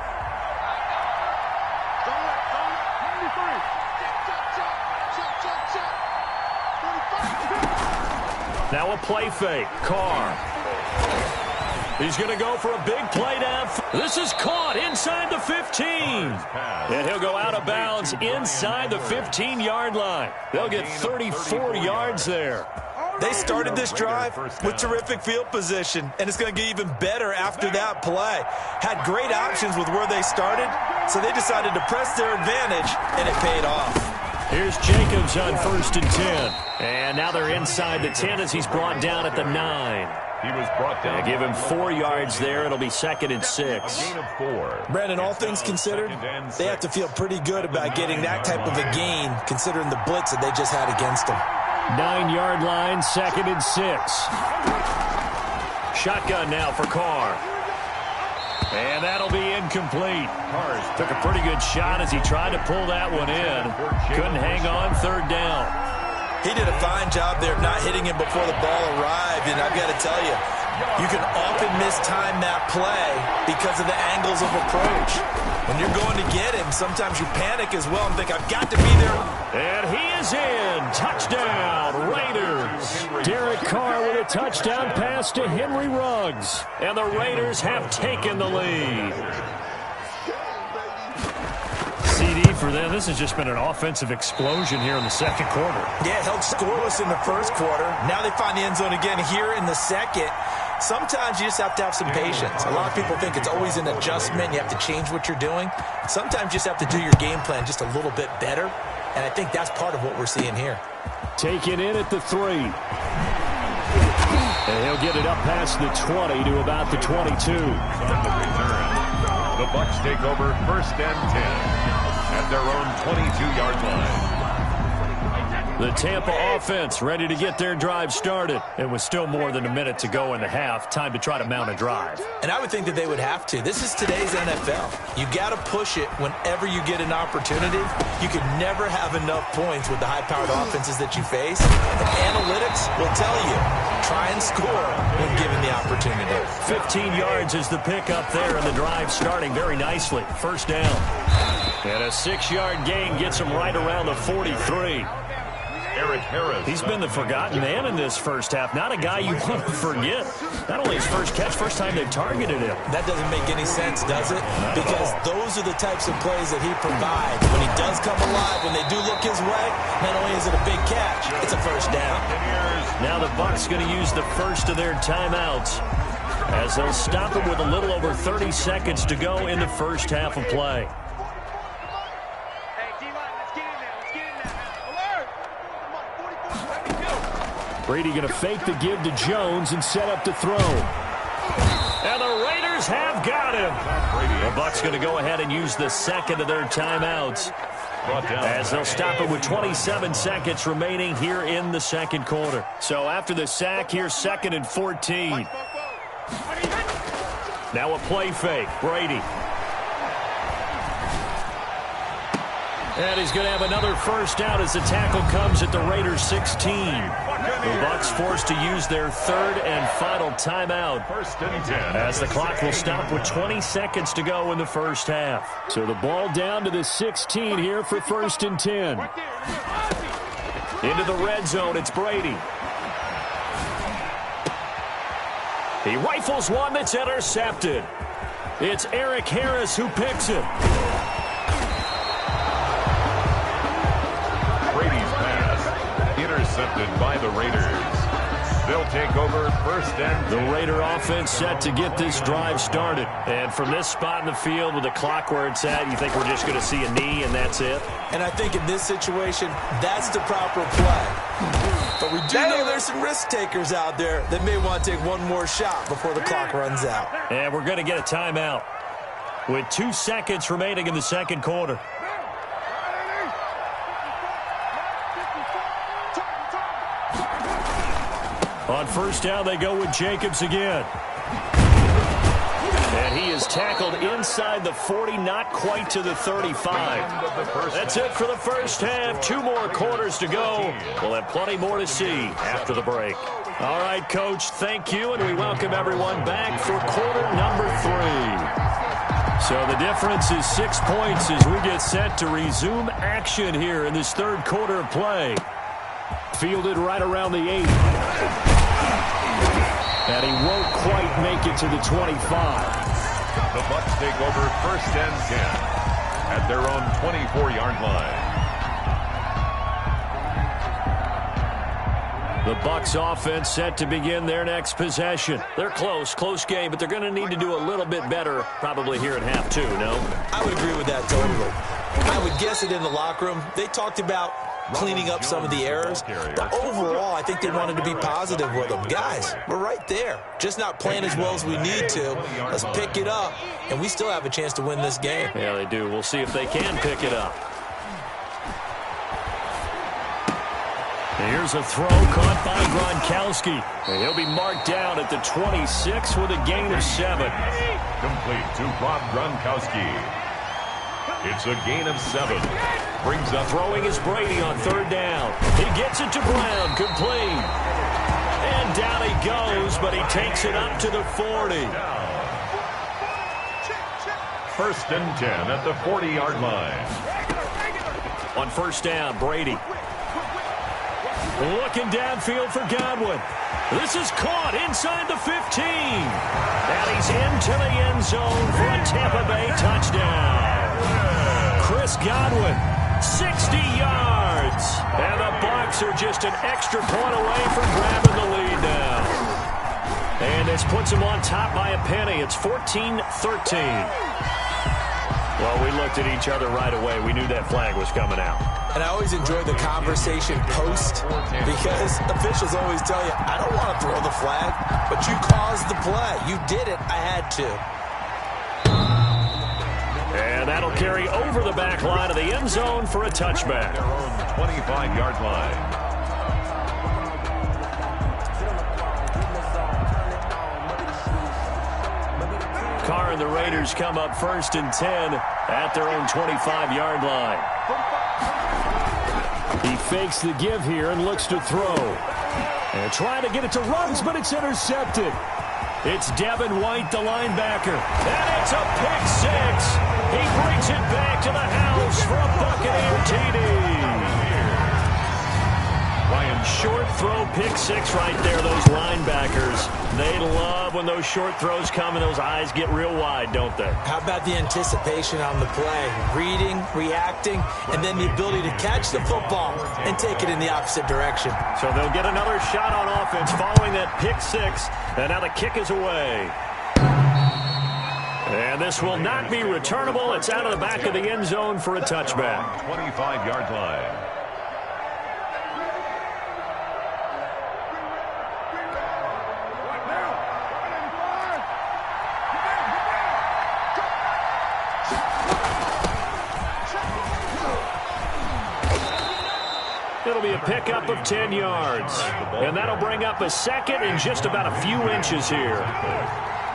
Now a play fake. Carr. He's going to go for a big play down. This is caught inside the 15. And he'll go out of bounds inside the 15-yard line. They'll get 34 yards there. They started this drive with terrific field position, and it's going to get even better after that play. Had great options with where they started, so they decided to press their advantage, and it paid off. Here's Jacobs on 1st and 10. And now they're inside the 10 as he's brought down at the 9. He was brought down. Give him 4 yards there. It'll be 2nd and 6. Gain of 4. Brandon, all things considered, they have to feel pretty good about getting that type of a gain, considering the blitz that they just had against them. 9-yard line, 2nd and 6. Shotgun now for Carr. And that'll be incomplete. Took a pretty good shot as he tried to pull that one in. Couldn't hang on, 3rd down. He did a fine job there of not hitting him before the ball arrived, and I've got to tell you, you can often mistime that play because of the angles of approach. When you're going to get him, sometimes you panic as well and think, I've got to be there. And he is in. Touchdown, Raiders. Derek Carr with a touchdown pass to Henry Ruggs. And the Raiders have taken the lead. TD for them. This has just been an offensive explosion here in the second quarter. Yeah, held scoreless in the first quarter. Now they find the end zone again here in the second. Sometimes you just have to have some patience. A lot of people think it's always an adjustment. You have to change what you're doing. Sometimes you just have to do your game plan just a little bit better. And I think that's part of what we're seeing here. Taken in at the 3. And he'll get it up past the 20 to about the 22. The Bucs take over 1st and 10 at their own 22-yard line. The Tampa offense ready to get their drive started. And with still more than a minute to go in the half, time to try to mount a drive. And I would think that they would have to. This is today's NFL. You got to push it whenever you get an opportunity. You can never have enough points with the high-powered offenses that you face. And analytics will tell you, try and score when given the opportunity. 15 yards is the pickup there, and the drive starting very nicely. First down. And a 6-yard gain gets him right around the 43. Eric Harris. He's been the forgotten man in this first half. Not a guy you want to forget. Not only his first catch, first time they've targeted him. That doesn't make any sense, does it? Because those are the types of plays that he provides. When he does come alive, when they do look his way, not only is it a big catch, it's a first down. Now the Bucs going to use the first of their timeouts as they'll stop him with a little over 30 seconds to go in the first half of play. Brady going to fake the give to Jones and set up to throw. And the Raiders have got him. The Bucs going to go ahead and use the second of their timeouts as they'll stop it with 27 seconds remaining here in the second quarter. So after the sack, here's 2nd and 14. Now a play fake. Brady. And he's going to have another first down as the tackle comes at the Raiders' 16. The Bucs forced to use their 3rd and final timeout 1st and 10. as the clock will stop with 20 seconds to go in the first half. So the ball down to the 16 here for 1st and 10. Into the red zone, it's Brady. He rifles one that's intercepted. It's Eric Harris who picks it. Intercepted by the Raiders. They'll take over 1st and 10. The Raider offense set to get this drive started. And from this spot in the field with the clock where it's at, you think we're just going to see a knee and that's it? And I think in this situation, that's the proper play. But we do know there's some risk takers out there that may want to take one more shot before the clock runs out. And we're going to get a timeout with 2 seconds remaining in the second quarter. On first down, they go with Jacobs again. And he is tackled inside the 40, not quite to the 35. That's it for the first half. 2 more quarters to go. We'll have plenty more to see after the break. All right, Coach, thank you, and we welcome everyone back for quarter number 3. So the difference is 6 points as we get set to resume action here in this third quarter of play. Fielded right around the 8. And he won't quite make it to the 25. The Bucs take over 1st and 10 at their own 24-yard line. The Bucs offense set to begin their next possession. They're close game, but they're going to need to do a little bit better probably here in half 2, no? I would agree with that totally. I would guess it in the locker room. They talked about cleaning up some of the errors. But overall, I think they wanted to be positive with them. Guys, we're right there. Just not playing as well as we need to. Let's pick it up, and we still have a chance to win this game. Yeah, they do. We'll see if they can pick it up. Here's a throw caught by Gronkowski. And he'll be marked down at the 26 with a gain of 7. Complete to Rob Gronkowski. It's a gain of 7. Brings up. Throwing is Brady on 3rd down. He gets it to Brown. Complete. And down he goes, but he takes it up to the 40. 1st and 10 at the 40-yard line. On first down, Brady. Looking downfield for Godwin. This is caught inside the 15. And he's into the end zone for a Tampa Bay touchdown. Chris Godwin, 60 yards. And the Bucs are just an extra point away from grabbing the lead now. And this puts them on top by a penny. It's 14-13. Well, we looked at each other right away. We knew that flag was coming out. And I always enjoy the conversation post because officials always tell you, I don't want to throw the flag, but you caused the play. You did it. I had to. And that'll carry over the back line of the end zone for a touchback. Their own 25-yard line. Carr and the Raiders come up 1st and 10 at their own 25-yard line. He fakes the give here and looks to throw. And trying to get it to Ruggs, but it's intercepted. It's Devin White, the linebacker. And it's a pick six. He brings it back to the house for a Buccaneer TD. Ryan, short throw, pick six right there, those linebackers. They love when those short throws come and those eyes get real wide, don't they? How about the anticipation on the play? Reading, reacting, and then the ability to catch the football and take it in the opposite direction. So they'll get another shot on offense following that pick six, and now the kick is away. And this will not be returnable. It's out of the back of the end zone for a touchback. 25-yard line. It'll be a pickup of 10 yards. And that'll bring up a second and just about a few inches here.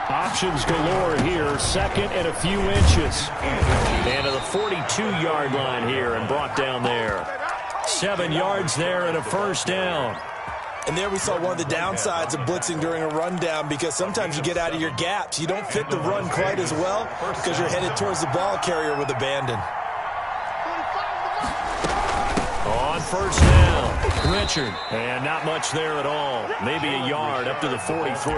Options galore here. Second and a few inches. And to the 42-yard line here and brought down there. 7 yards there and a first down. And there we saw one of the downsides of blitzing during a rundown because sometimes you get out of your gaps. You don't fit the run quite as well because you're headed towards the ball carrier with abandon. On first down, Richard. And not much there at all. Maybe a yard up to the 43.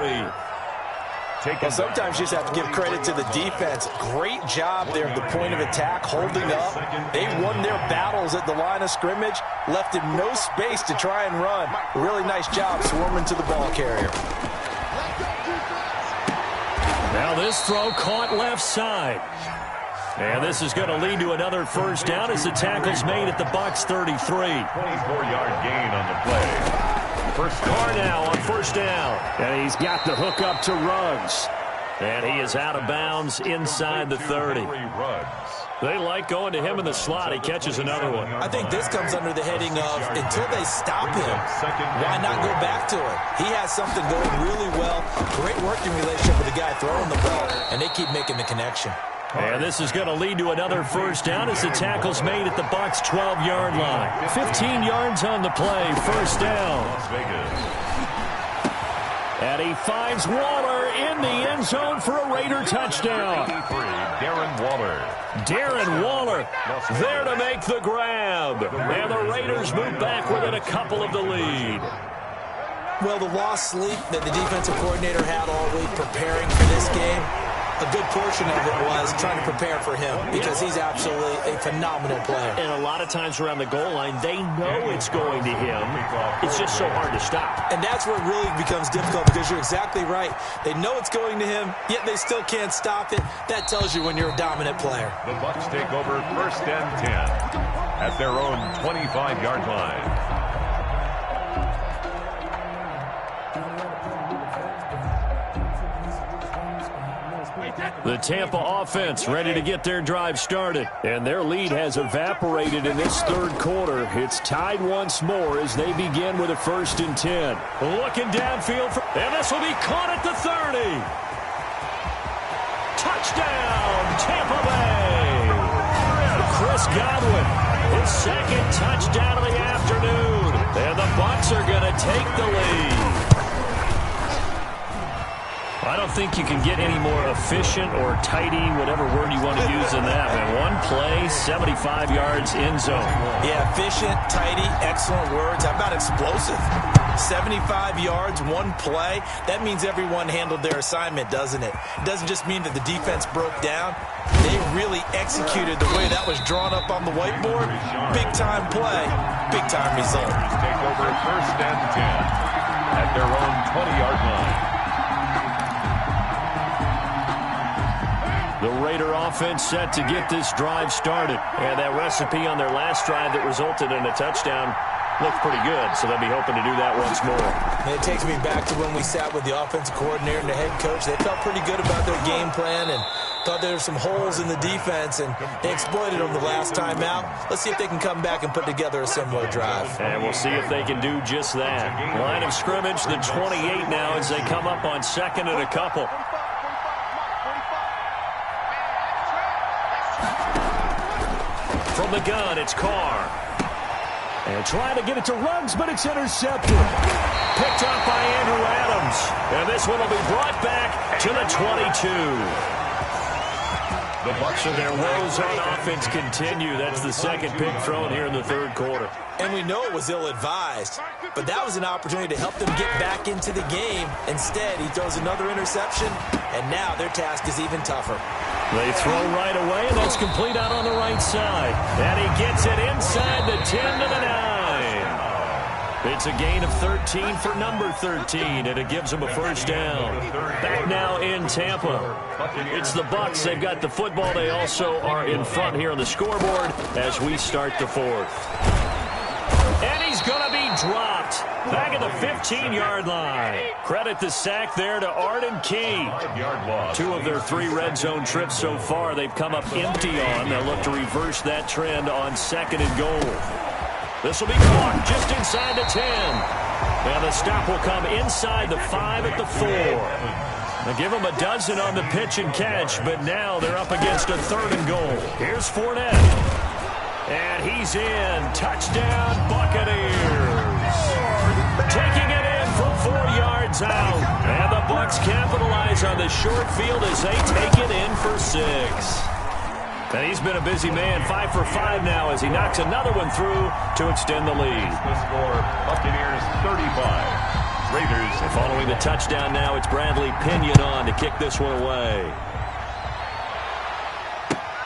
Well, sometimes you just have to give credit to the defense. Great job there at the point of attack, holding up. They won their battles at the line of scrimmage, left him no space to try and run. Really nice job swarming to the ball carrier. Now this throw caught left side. And this is going to lead to another first down as the tackle's made at the Bucs 33. 24-yard gain on the play. First Carr now on first down. And he's got the hook up to Ruggs. And he is out of bounds inside the 30. They like going to him in the slot. He catches another one. I think this comes under the heading of until they stop him, why not go back to it? He has something going really well. Great working relationship with the guy throwing the ball, and they keep making the connection. And this is going to lead to another first down as the tackle's made at the Bucs 12-yard line. 15 yards on the play, first down. And he finds Waller in the end zone for a Raider touchdown. Darren Waller there to make the grab. And the Raiders move back within a couple of the lead. Well, the lost sleep that the defensive coordinator had all week preparing for this game, a good portion of it was trying to prepare for him because he's absolutely a phenomenal player. And a lot of times around the goal line, they know it's going to him. It's just so hard to stop. And that's where it really becomes difficult because you're exactly right. They know it's going to him, yet they still can't stop it. That tells you when you're a dominant player. The Bucs take over first and 10 at their own 25-yard line. The Tampa offense ready to get their drive started. And their lead has evaporated in this third quarter. It's tied once more as they begin with a first and 10. Looking downfield, and this will be caught at the 30. Touchdown, Tampa Bay. Chris Godwin, his second touchdown of the afternoon. And the Bucs are going to take the lead. I don't think you can get any more efficient or tidy, whatever word you want to use in that, man. One play, 75 yards in zone. Yeah, efficient, tidy, excellent words. How about explosive? 75 yards, one play. That means everyone handled their assignment, doesn't it? It doesn't just mean that the defense broke down. They really executed the way that was drawn up on the whiteboard. Big-time play, big-time result. Take over 1st and 10 at their own 20-yard line. The Raider offense set to get this drive started. And that recipe on their last drive that resulted in a touchdown looked pretty good, so they'll be hoping to do that once more. And it takes me back to when we sat with the offensive coordinator and the head coach. They felt pretty good about their game plan and thought there were some holes in the defense, and they exploited them the last time out. Let's see if they can come back and put together a similar drive. And we'll see if they can do just that. Line of scrimmage, the 28 now as they come up on 2nd and a couple. From the gun, it's Carr. And trying to get it to Ruggs, but it's intercepted. Picked up by Andrew Adams. And this one will be brought back to the 22. The Bucs and their woes on offense continue. That's the second pick thrown here in the 3rd quarter. And we know it was ill-advised, but that was an opportunity to help them get back into the game. Instead, he throws another interception, and now their task is even tougher. They throw right away, and that's complete out on the right side. And he gets it inside the 10 to the 9. It's a gain of 13 for number 13, and it gives them a 1st down. Back now in Tampa. It's the Bucs. They've got the football. They also are in front here on the scoreboard as we start the 4th. And he's going to be dropped back at the 15-yard line. Credit the sack there to Arden Key. 2 of their 3 red zone trips so far they've come up empty on. They'll look to reverse that trend on 2nd and goal. This will be caught just inside the 10. And the stop will come inside the 5 at the 4. They'll give them a dozen on the pitch and catch, but now they're up against a 3rd and goal. Here's Fournette. And he's in. Touchdown, Buccaneers. Taking it in from 4 yards out. And the Bucs capitalize on the short field as they take it in for 6. And he's been a busy man, 5 for 5 now as he knocks another one through to extend the lead. The score, Buccaneers 35, Raiders. And following the touchdown now, it's Bradley Pinion on to kick this one away.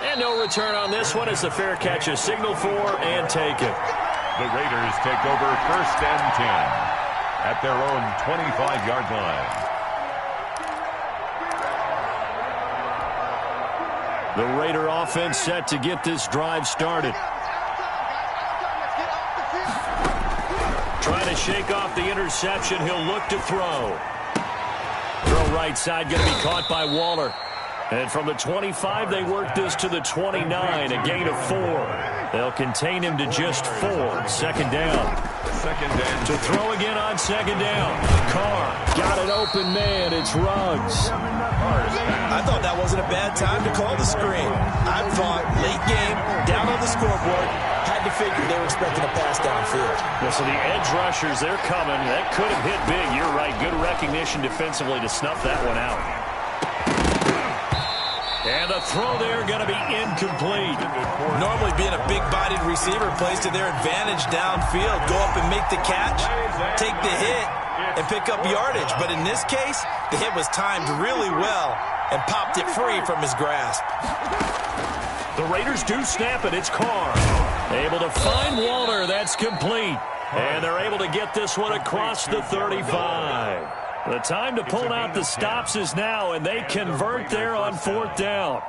And no return on this one as the fair catch is signaled for and taken. The Raiders take over 1st and 10 at their own 25-yard line. The Raider offense set to get this drive started. Trying to shake off the interception. He'll look to throw. Throw right side, going to be caught by Waller. And from the 25, they work this to the 29, a gain of 4. They'll contain him to just 4. 2nd down. To throw again on 2nd down. Carr got an open man. It's Ruggs. I thought that wasn't a bad time to call the screen. I thought late game, down on the scoreboard, had to figure they were expecting a pass downfield. Well, so the edge rushers, they're coming. That could have hit big. You're right. Good recognition defensively to snuff that one out. And the throw there going to be incomplete. Normally being a big-bodied receiver plays to their advantage downfield. Go up and make the catch, take the hit, and pick up yardage. But in this case, the hit was timed really well and popped it free from his grasp. The Raiders do snap it. It's Carr. Able to find Waller. That's complete. And they're able to get this one across the 35. The time to pull out the stops is now, and they convert there on 4th down.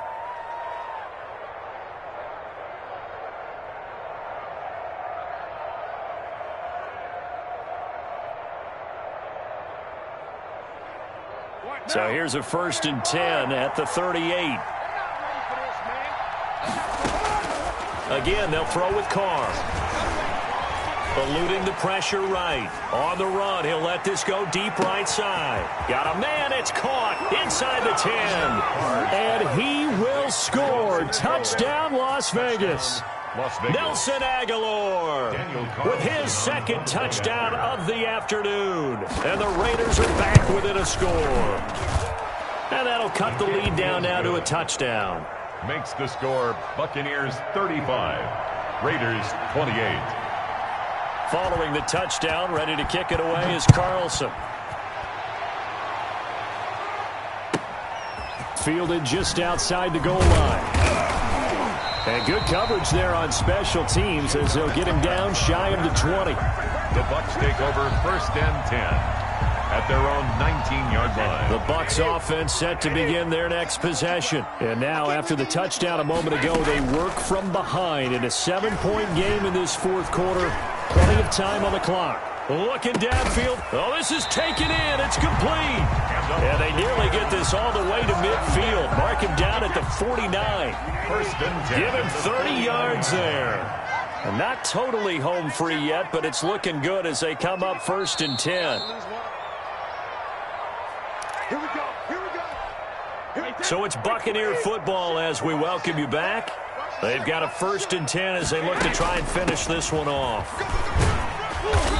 So here's a 1st and 10 at the 38. Again, they'll throw with Carr. Eluding the pressure right. On the run, he'll let this go deep right side. Got a man, it's caught inside the 10. And he will score. Touchdown, Las Vegas. Nelson Aguilar with his 2nd touchdown of the afternoon. And the Raiders are back within a score. And that'll cut the lead down now to a touchdown. Makes the score Buccaneers 35, Raiders 28. Following the touchdown, ready to kick it away is Carlson. Fielded just outside the goal line. And good coverage there on special teams as they'll get him down shy of the 20. The Bucs take over 1st and 10 at their own 19-yard line. The Bucs offense set to begin their next possession. And now, after the touchdown a moment ago, they work from behind in a 7-point game in this 4th quarter. Plenty of time on the clock. Looking downfield. Oh, this is taken in. It's complete. And they nearly get this all the way to midfield. Mark him down at the 49. 1st and 10. Give him 30 yards there. And not totally home free yet, but it's looking good as they come up 1st and 10. Here we go. So it's Buccaneer football as we welcome you back. They've got a 1st and 10 as they look to try and finish this one off.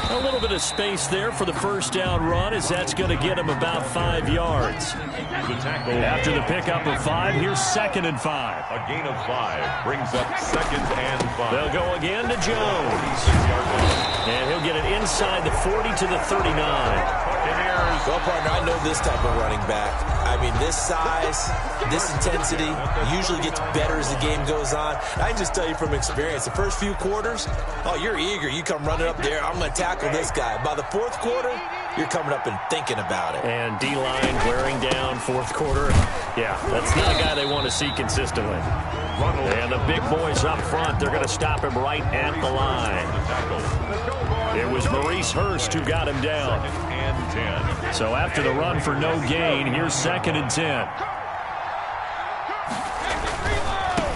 A little bit of space there for the 1st down run as that's going to get them about 5 yards. After the pickup of 5, here's 2nd and 5. A gain of 5 brings up 2nd and 5. They'll go again to Jones. And he'll get it inside the 40 to the 39. Well, partner, I know this type of running back. I mean, this size, this intensity usually gets better as the game goes on. I can just tell you from experience, the first few quarters, oh, you're eager. You come running up there, I'm going to tackle this guy. By the 4th quarter, you're coming up and thinking about it. And D-line wearing down 4th quarter. Yeah, that's not a guy they want to see consistently. And the big boys up front, they're going to stop him right at the line. It was Maurice Hurst who got him down. So after the run for no gain, here's 2nd and 10.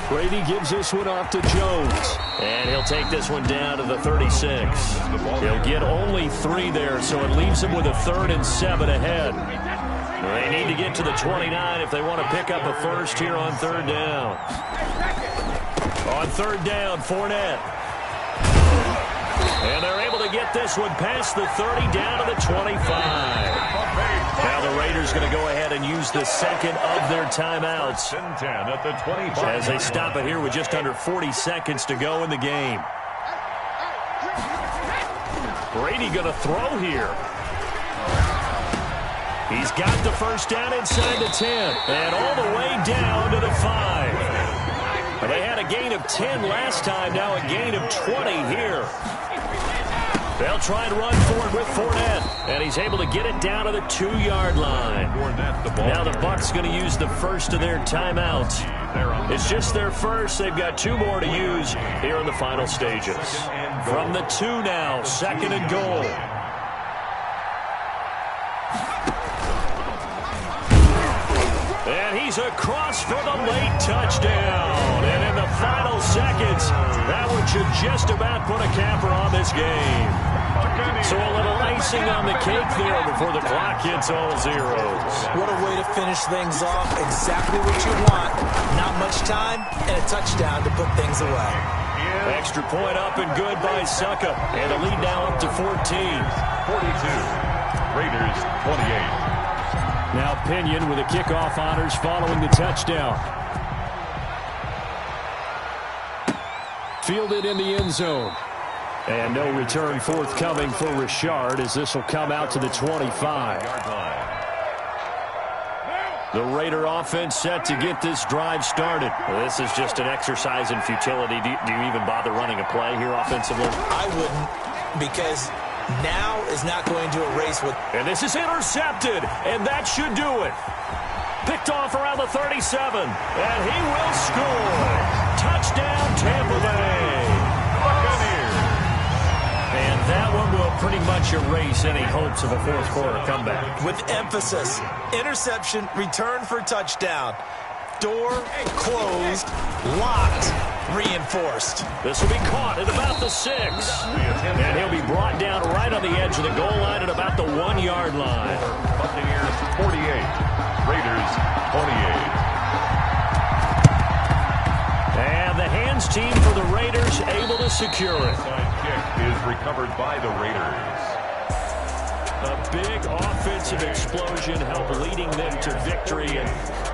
Brady gives this one off to Jones. And he'll take this one down to the 36. He'll get only 3 there, so it leaves him with a 3rd and 7 ahead. They need to get to the 29 if they want to pick up a 1st here on 3rd down. On 3rd down, Fournette. And they're able to get this one past the 30 down to the 25. Now the Raiders going to go ahead and use the 2nd of their timeouts at the 25 as they stop it here with just under 40 seconds to go in the game. Brady going to throw here. He's got the 1st down inside the 10 and all the way down to the 5. They had a gain of 10 last time, now a gain of 20 here. They'll try and run for it with Fournette, and he's able to get it down to the 2-yard line. Now the Bucs going to use the 1st of their timeouts. It's just their 1st. They've got 2 more to use here in the final stages. From the 2 now, 2nd and goal. And he's across for the late touchdown. And in the final seconds, that one should just about put a capper on this game. So a little icing on the cake there before the clock hits all zeros. What a way to finish things off. Exactly what you want. Not much time and a touchdown to put things away. Extra point up and good by Suckup. And the lead now up to 14. 42. Raiders 28. Now Pinion with the kickoff honors following the touchdown. Fielded in the end zone. And no return forthcoming for Richard as this will come out to the 25. The Raider offense set to get this drive started. Well, this is just an exercise in futility. Do you even bother running a play here offensively? I wouldn't, because now is not going to erase what... And this is intercepted, and that should do it. Picked off around the 37, and he will score. Touchdown, Tampa Bay. And that one will pretty much erase any hopes of a 4th quarter comeback. With emphasis, interception, return for touchdown. Door closed, locked, reinforced. This will be caught at about the 6. And he'll be brought down right on the edge of the goal line at about the 1-yard line. Buccaneers 48, Raiders 28. And the hands team for the Raiders able to secure it. Onside kick is recovered by the Raiders. A big offensive explosion helped leading them to victory. And